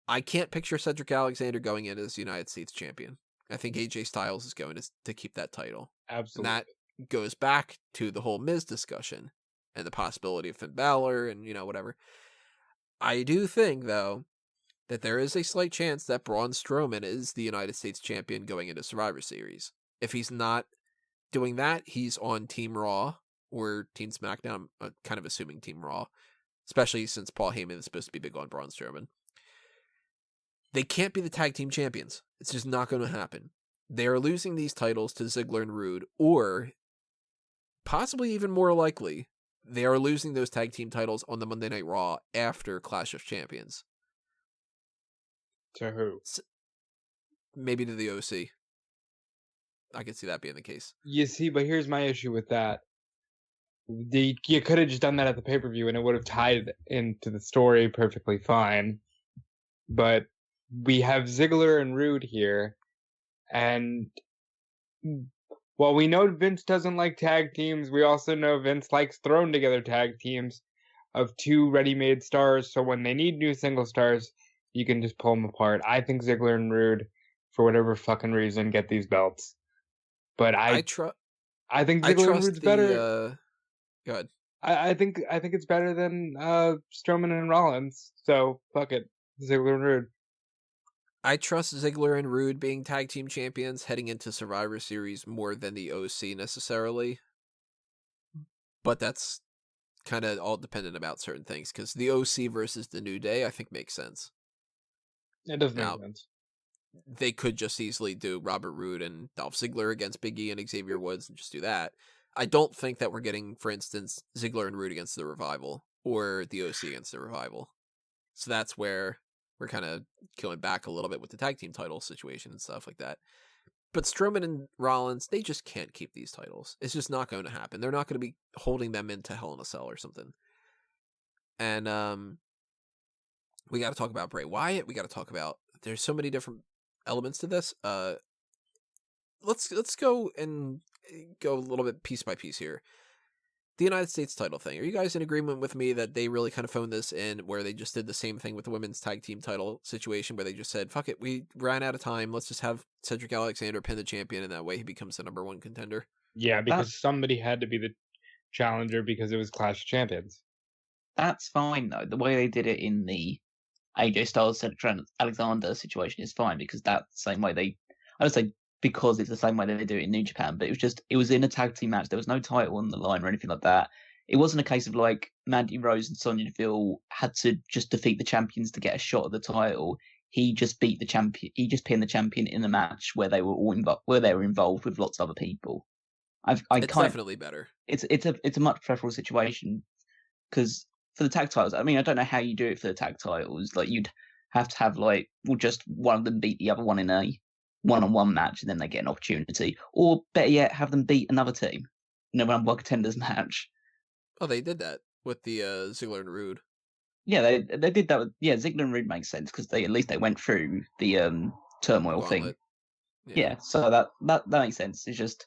I can't picture Cedric Alexander going in as United States champion. I think AJ Styles is going to keep that title. Absolutely. And that goes back to the whole Miz discussion and the possibility of Finn Balor and, whatever. I do think, though, that there is a slight chance that Braun Strowman is the United States champion going into Survivor Series. If he's not doing that, he's on Team Raw or Team SmackDown. I'm kind of assuming Team Raw, especially since Paul Heyman is supposed to be big on Braun Strowman. They can't be the tag team champions. It's just not going to happen. They are losing these titles to Ziggler and Roode, or possibly even more likely, they are losing those tag team titles on the Monday Night Raw after Clash of Champions. To who? Maybe to the OC. I could see that being the case. You see, but here's my issue with that. You could have just done that at the pay-per-view and it would have tied into the story perfectly fine. But we have Ziggler and Roode here, and while we know Vince doesn't like tag teams, we also know Vince likes thrown together tag teams of 2 ready-made stars, so when they need new single stars, you can just pull them apart. I think Ziggler and Roode, for whatever fucking reason, get these belts. But I think Ziggler and Roode's better. Go ahead. I think it's better than Strowman and Rollins, so fuck it. Ziggler and Roode. I trust Ziggler and Roode being tag team champions heading into Survivor Series more than the OC necessarily. But that's kind of all dependent about certain things, because the OC versus the New Day, I think, makes sense. It does make sense. They could just easily do Robert Roode and Dolph Ziggler against Big E and Xavier Woods and just do that. I don't think that we're getting, for instance, Ziggler and Roode against the Revival or the OC against the Revival. So that's where we're kind of going back a little bit with the tag team title situation and stuff like that. But Strowman and Rollins, they just can't keep these titles. It's just not going to happen. They're not going to be holding them into Hell in a Cell or something. And we got to talk about Bray Wyatt. We got to talk about, there's so many different elements to this. Let's go a little bit piece by piece here. The United States title thing. Are you guys in agreement with me that they really kind of phoned this in, where they just did the same thing with the women's tag team title situation, where they just said, fuck it, we ran out of time, let's just have Cedric Alexander pin the champion, and that way he becomes the number 1 contender? Yeah, because somebody had to be the challenger because it was Clash of Champions. That's fine, though. The way they did it in the AJ Styles Cedric Alexander situation is fine, because that's the same way I would say because it's the same way that they do it in New Japan, but it was in a tag team match. There was no title on the line or anything like that. It wasn't a case of like Mandy Rose and Sonya Deville had to just defeat the champions to get a shot at the title. He just beat the champion. He just pinned the champion in a match where they were all involved with lots of other people. It's definitely better. It's a much preferable situation, because for the tag titles, I mean, I don't know how you do it for the tag titles. Like, you'd have to have just one of them beat the other one in a one-on-one match and then they get an opportunity. Or better yet, have them beat another team in a number one contenders match. Oh, they did that with the Ziggler and Roode. Yeah, they did that. Ziggler and Roode makes sense because at least they went through the turmoil thing. Yeah, so that makes sense. It's just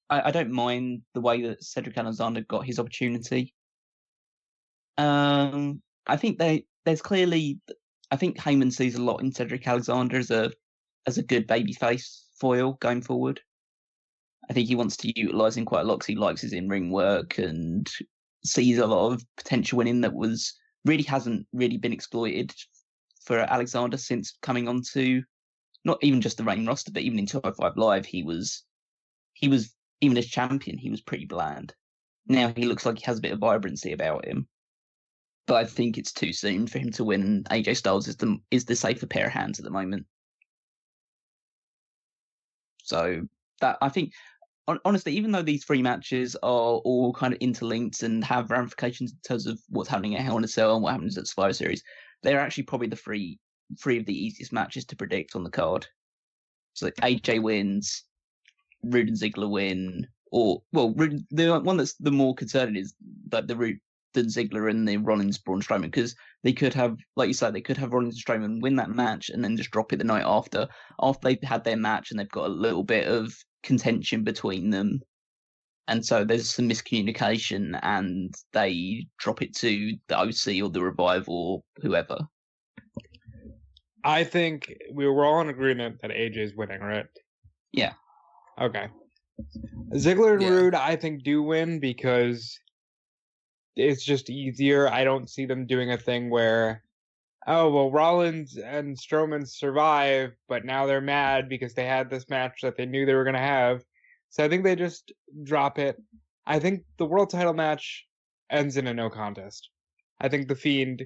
I don't mind the way that Cedric Alexander got his opportunity. I think there's clearly. I think Heyman sees a lot in Cedric Alexander as a good babyface foil going forward. I think he wants to utilize him quite a lot because he likes his in-ring work and sees a lot of potential in him that hasn't really been exploited for Alexander since coming onto not even just the main roster, but even in 205 Live, he was even as champion, he was pretty bland. Now he looks like he has a bit of vibrancy about him. But I think it's too soon for him to win. AJ Styles is the safer pair of hands at the moment. So that I think, honestly, even though these three matches are all kind of interlinked and have ramifications in terms of what's happening at Hell in a Cell and what happens at Survivor Series, they're actually probably the three of the easiest matches to predict on the card. So AJ wins, Roode and Ziggler win, the one that's the more concerning is that the Roode and Ziggler and the Rollins Braun Strowman, because they could have, like you said, Rollins and Strowman win that match and then just drop it the night after they've had their match and they've got a little bit of contention between them. And so there's some miscommunication and they drop it to the OC or the Revive or whoever. I think we were all in agreement that AJ's winning, right? Yeah. Okay. Ziggler and Roode, I think, do win because it's just easier. I don't see them doing a thing where, Rollins and Strowman survive, but now they're mad because they had this match that they knew they were going to have. So I think they just drop it. I think the world title match ends in a no contest. I think The Fiend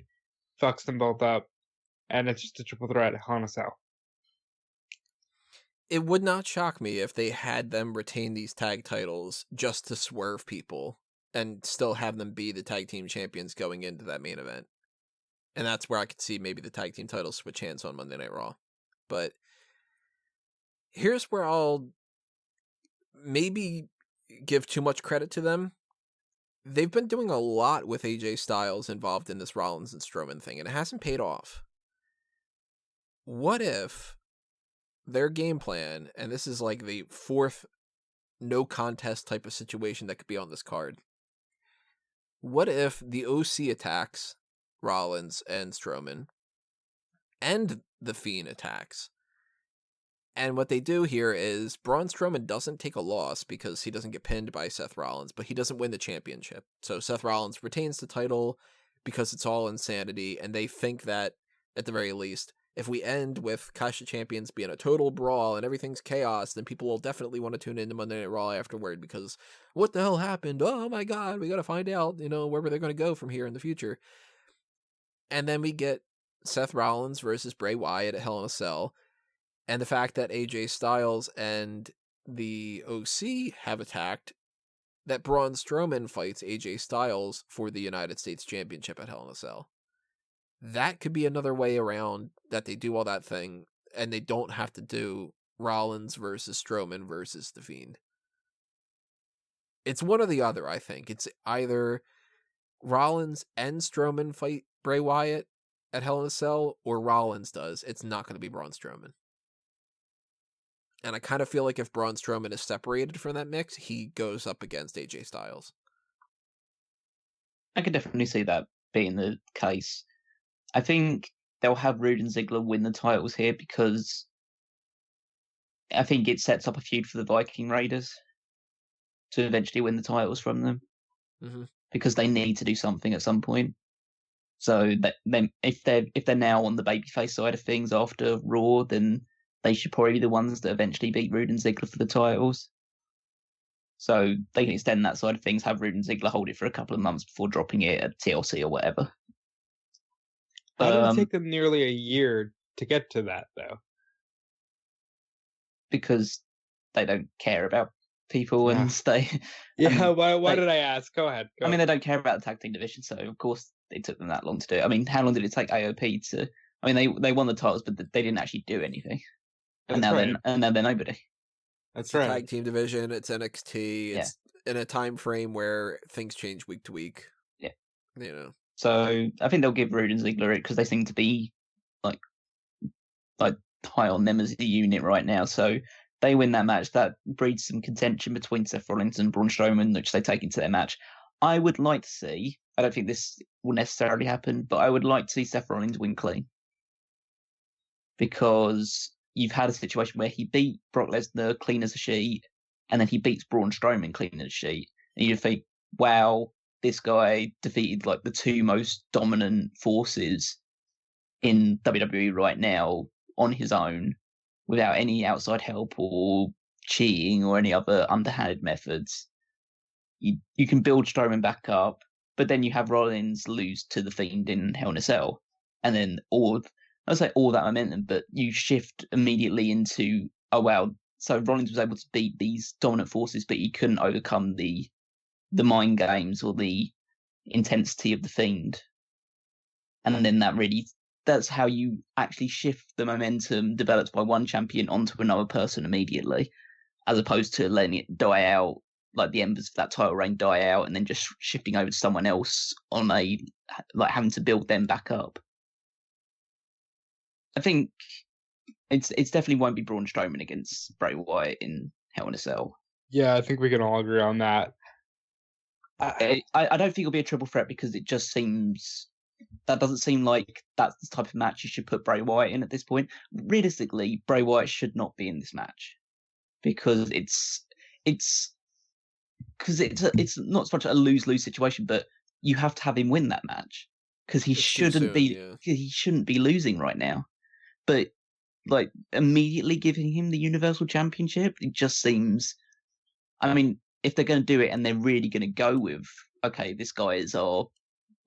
fucks them both up, and it's just a triple threat Hell in a Cell. It would not shock me if they had them retain these tag titles just to swerve people and still have them be the tag team champions going into that main event. And that's where I could see maybe the tag team titles switch hands on Monday Night Raw. But here's where I'll maybe give too much credit to them. They've been doing a lot with AJ Styles involved in this Rollins and Strowman thing, and it hasn't paid off. What if their game plan, and this is like the fourth no contest type of situation that could be on this card. What if the OC attacks Rollins and Strowman and the Fiend attacks? And what they do here is Braun Strowman doesn't take a loss because he doesn't get pinned by Seth Rollins, but he doesn't win the championship. So Seth Rollins retains the title because it's all insanity, and they think that, at the very least, if we end with Clash of Champions being a total brawl and everything's chaos, then people will definitely want to tune into Monday Night Raw afterward because what the hell happened? Oh my God, we got to find out, where they're going to go from here in the future. And then we get Seth Rollins versus Bray Wyatt at Hell in a Cell. And the fact that AJ Styles and the OC have attacked, that Braun Strowman fights AJ Styles for the United States Championship at Hell in a Cell. That could be another way around that they do all that thing, and they don't have to do Rollins versus Strowman versus The Fiend. It's one or the other, I think. It's either Rollins and Strowman fight Bray Wyatt at Hell in a Cell, or Rollins does. It's not going to be Braun Strowman. And I kind of feel like if Braun Strowman is separated from that mix, he goes up against AJ Styles. I could definitely see that being the case. I think they'll have Roode and Ziggler win the titles here because I think it sets up a feud for the Viking Raiders to eventually win the titles from them because they need to do something at some point. So that then if they're now on the babyface side of things after Raw, then they should probably be the ones that eventually beat Roode and Ziggler for the titles. So they can extend that side of things, have Roode and Ziggler hold it for a couple of months before dropping it at TLC or whatever. Why did it take them nearly a year to get to that, though? Because they don't care about people and they... Yeah, why did I ask? Go ahead. I mean, they don't care about the tag team division, so of course it took them that long to do it. I mean, how long did it take AOP to... I mean, they won the titles, but they didn't actually do anything. and now they're nobody. That's It's a right. tag team division. It's NXT. Yeah. It's in a time frame where things change week to week. Yeah. You know. So I think they'll give Roode and Ziggler it because they seem to be like high on them as a unit right now. So they win that match. That breeds some contention between Seth Rollins and Braun Strowman, which they take into their match. I would like to see. I don't think this will necessarily happen, but I would like to see Seth Rollins win clean, because you've had a situation where he beat Brock Lesnar clean as a sheet, and then he beats Braun Strowman clean as a sheet, and you think, wow, this guy defeated like the two most dominant forces in WWE right now on his own, without any outside help or cheating or any other underhanded methods. You can build Strowman back up, but then you have Rollins lose to the Fiend in Hell in a Cell, and then all that momentum, but you shift immediately into, oh wow, so Rollins was able to beat these dominant forces, but he couldn't overcome the mind games or the intensity of the Fiend. And then that's how you actually shift the momentum developed by one champion onto another person immediately, as opposed to letting it die out, like the embers of that title reign die out, and then just shifting over to someone else on having to build them back up. I think it's definitely won't be Braun Strowman against Bray Wyatt in Hell in a Cell. Yeah, I think we can all agree on that. I don't think it'll be a triple threat, because it just seems that doesn't seem like that's the type of match you should put Bray Wyatt in at this point. Realistically, Bray Wyatt should not be in this match, because it's not so much a lose-lose situation, but you have to have him win that match, because he shouldn't be losing right now. But like immediately giving him the Universal Championship, it just seems. I mean, if they're going to do it and they're really going to go with, okay, this guy is one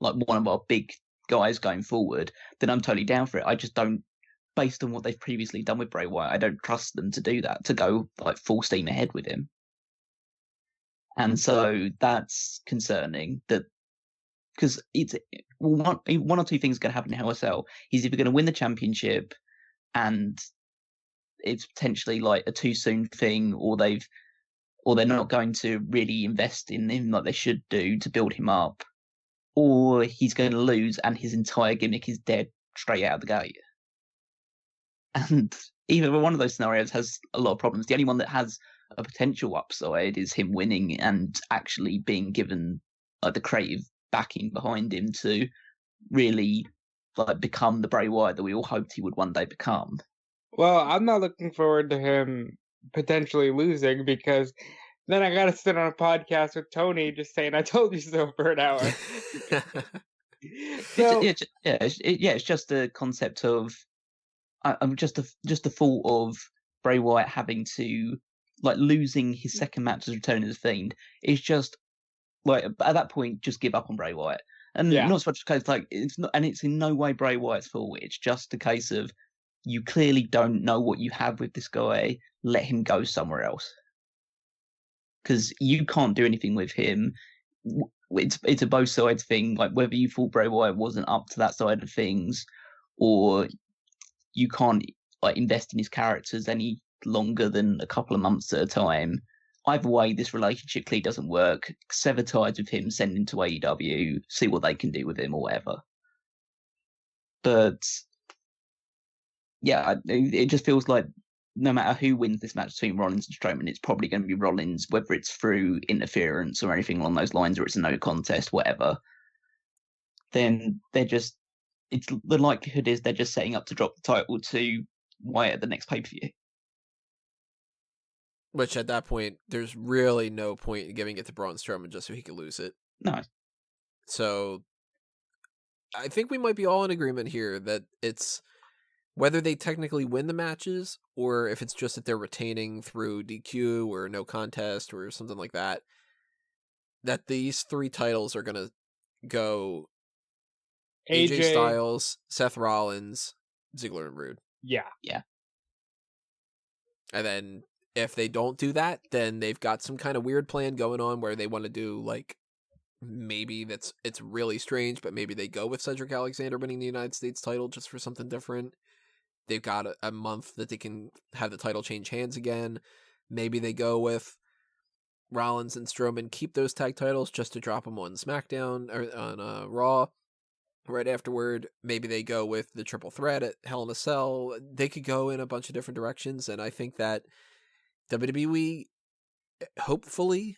of our big guys going forward, then I'm totally down for it. I just don't, based on what they've previously done with Bray Wyatt, I don't trust them to do that, to go like full steam ahead with him. And so that's concerning, that because it's one or two things going to happen in Hell in a Cell. He's either going to win the championship and it's potentially like a too soon thing, or they're not going to really invest in him like they should do to build him up, or he's going to lose and his entire gimmick is dead straight out of the gate. And either one of those scenarios has a lot of problems. The only one that has a potential upside is him winning and actually being given like the creative backing behind him to really like become the Bray Wyatt that we all hoped he would one day become. Well, I'm not looking forward to him potentially losing, because then I gotta sit on a podcast with Tony just saying "I told you so" for an hour. So, it's just a concept of I'm just the thought of Bray Wyatt having to like losing his second match as returning as Fiend. It's just like at that point just give up on Bray Wyatt, and not so much because like it's not, and it's in no way Bray Wyatt's fault. It's just a case of you clearly don't know what you have with this guy. Let him go somewhere else, because you can't do anything with him. It's a both sides thing. Like whether you thought Bray Wyatt wasn't up to that side of things, or you can't like invest in his characters any longer than a couple of months at a time. Either way, this relationship clearly doesn't work. Sever ties with him, send him to AEW, see what they can do with him or whatever. But yeah, it just feels like no matter who wins this match between Rollins and Strowman, it's probably going to be Rollins, whether it's through interference or anything along those lines, or it's a no contest, whatever. Then the likelihood is they're just setting up to drop the title to Wyatt at the next pay-per-view. Which at that point, there's really no point in giving it to Braun Strowman just so he could lose it. No. So I think we might be all in agreement here that it's whether they technically win the matches or if it's just that they're retaining through DQ or no contest or something like that, that these three titles are going to go AJ Styles, Seth Rollins, Ziggler, and Roode. Yeah. And then if they don't do that, then they've got some kind of weird plan going on where they want to do like maybe it's really strange, but maybe they go with Cedric Alexander winning the United States title just for something different. they've got a month that they can have the title change hands again. Maybe they go with Rollins and Strowman, keep those tag titles just to drop them on SmackDown or on Raw right afterward. Maybe they go with the triple threat at Hell in a Cell. They could go in a bunch of different directions, and I think that WWE hopefully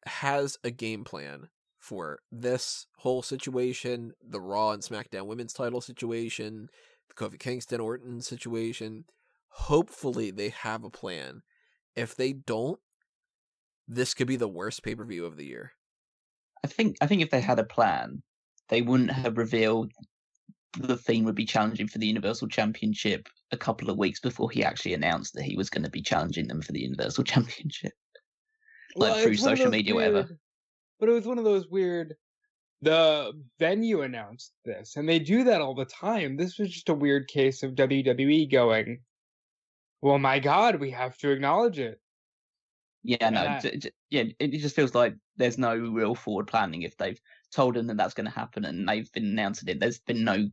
has a game plan for this whole situation, the Raw and SmackDown women's title situation, the Kofi Kingston Orton situation. Hopefully they have a plan. If they don't, this could be the worst pay-per-view of the year. I think if they had a plan, they wouldn't have revealed the Fiend would be challenging for the Universal Championship a couple of weeks before he actually announced that he was going to be challenging them for the Universal Championship. Like through social media, whatever. But it was one of those weird, the venue announced this, and they do that all the time. This was just a weird case of WWE going, well, my God, we have to acknowledge it. Yeah, no, it just feels like there's no real forward planning. If they've told them that that's going to happen and they've been announcing it, there's been no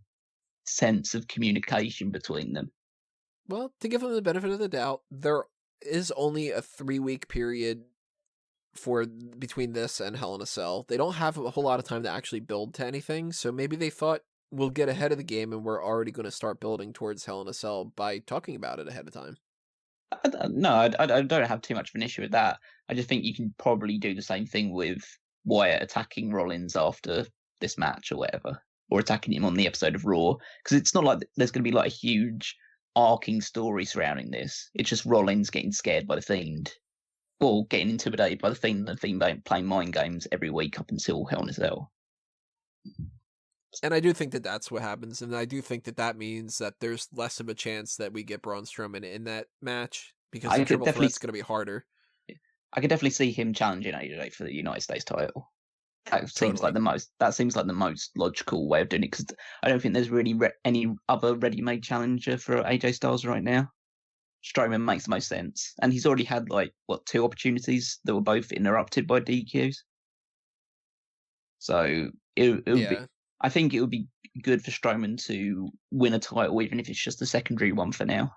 sense of communication between them. Well, to give them the benefit of the doubt, there is only a 3-week period between this and Hell in a Cell. They don't have a whole lot of time to actually build to anything, so maybe they thought we'll get ahead of the game and we're already going to start building towards Hell in a Cell by talking about it ahead of time. No, I don't have too much of an issue with that. I just think you can probably do the same thing with Wyatt attacking Rollins after this match or whatever, or attacking him on the episode of Raw, because it's not like there's going to be like a huge arcing story surrounding this. It's just Rollins getting scared by the Fiend, or getting intimidated by the Fiend, and the Fiend playing mind games every week up until Hell in a Cell. And I do think that that's what happens, and I do think that that means that there's less of a chance that we get Braun Strowman in that match, because the triple threat's going to be harder. I could definitely see him challenging AJ for the United States title. That seems like the most logical way of doing it, because I don't think there's really any other ready-made challenger for AJ Styles right now. Strowman makes the most sense, and he's already had 2 opportunities that were both interrupted by DQs. So it would be. I think it would be good for Strowman to win a title, even if it's just a secondary one for now.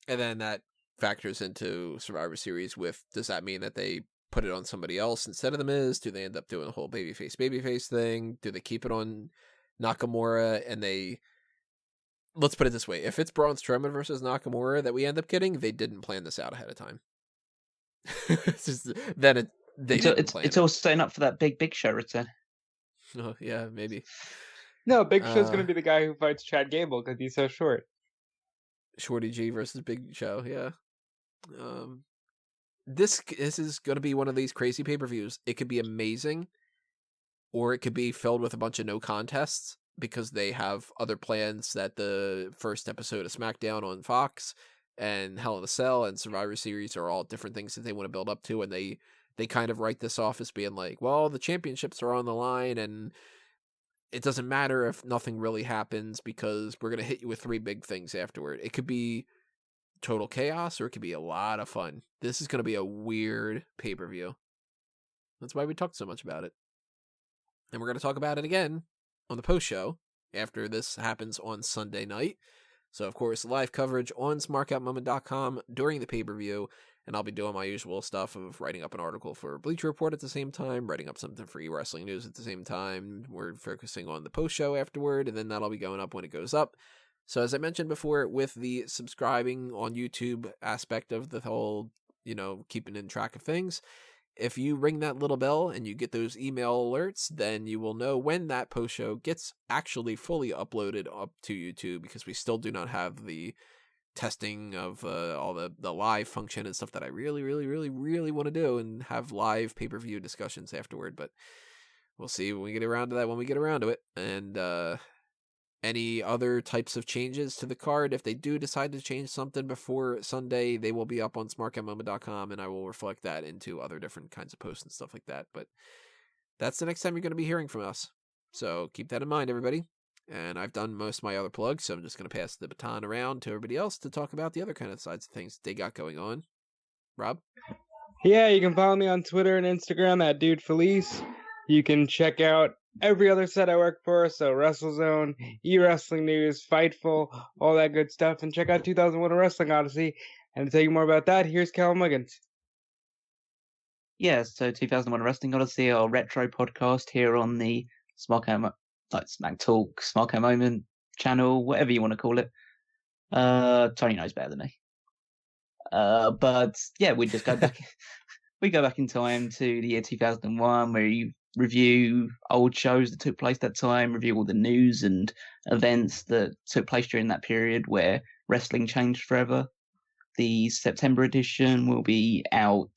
And then that factors into Survivor Series with, does that mean that they put it on somebody else instead of The Miz? Do they end up doing a whole babyface thing? Do they keep it on Nakamura and they... Let's put it this way. If it's Braun Strowman versus Nakamura that we end up getting, they didn't plan this out ahead of time. It's all setting up for that Big Show return. Oh, yeah, maybe. No, Big Show's going to be the guy who fights Chad Gable because he's so short. Shorty G versus Big Show, yeah. This is going to be one of these crazy pay-per-views. It could be amazing, or it could be filled with a bunch of no contests because they have other plans that the first episode of SmackDown on Fox and Hell in a Cell and Survivor Series are all different things that they want to build up to, and they kind of write this off as being like, well, the championships are on the line, and it doesn't matter if nothing really happens because we're going to hit you with 3 big things afterward. It could be total chaos, or it could be a lot of fun. This is going to be a weird pay-per-view. That's why we talked so much about it. And we're going to talk about it again on the post-show after this happens on Sunday night. So, of course, live coverage on smarkoutmoment.com during the pay-per-view. And I'll be doing my usual stuff of writing up an article for Bleacher Report at the same time, writing up something for eWrestling News at the same time. We're focusing on the post-show afterward, and then that'll be going up when it goes up. So as I mentioned before, with the subscribing on YouTube aspect of the whole, keeping in track of things, if you ring that little bell and you get those email alerts, then you will know when that post-show gets actually fully uploaded up to YouTube, because we still do not have the testing of all the live function and stuff that I really, really, really, really want to do and have live pay-per-view discussions afterward. But we'll see when we get around to that when we get around to it. And any other types of changes to the card, if they do decide to change something before Sunday, they will be up on smarkoutmoment.com, and I will reflect that into other different kinds of posts and stuff like that. But that's the next time you're going to be hearing from us. So keep that in mind, everybody. And I've done most of my other plugs, so I'm just going to pass the baton around to everybody else to talk about the other kind of sides of things they got going on. Rob? Yeah, you can follow me on Twitter and Instagram at DudeFelice. You can check out every other set I work for, so WrestleZone, eWrestling News, Fightful, all that good stuff. And check out 2001 Wrestling Odyssey. And to tell you more about that, here's Cal Muggins. Yeah, so 2001 Wrestling Odyssey, our retro podcast here on the Smack Talk, Smark Moment channel, whatever you want to call it. Tony knows better than me. But yeah, we just go back. We go back in time to the year 2001, where you review old shows that took place that time, review all the news and events that took place during that period where wrestling changed forever. The September edition will be out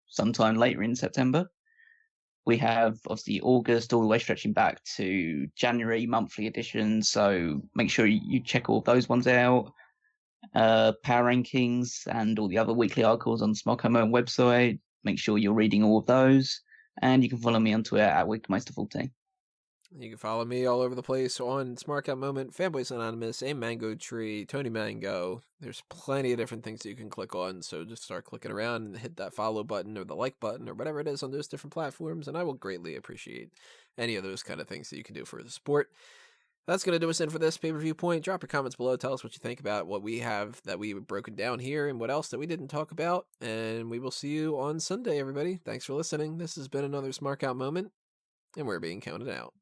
sometime later in September. We have obviously August all the way stretching back to January monthly edition, so make sure you check all those ones out. Power rankings and all the other weekly articles on the Smoke Home website. Make sure you're reading all of those, and you can follow me on Twitter at WeekMeister14. You can follow me all over the place on Smart Out Moment, Fanboys Anonymous, A Mango Tree, Tony Mango. There's plenty of different things that you can click on, so just start clicking around and hit that follow button or the like button or whatever it is on those different platforms, and I will greatly appreciate any of those kind of things that you can do for the sport. That's going to do us in for this Pay-Per-Viewpoint. Drop your comments below. Tell us what you think about what we have that we've broken down here and what else that we didn't talk about. And we will see you on Sunday, everybody. Thanks for listening. This has been another Smart Out Moment, and we're being counted out.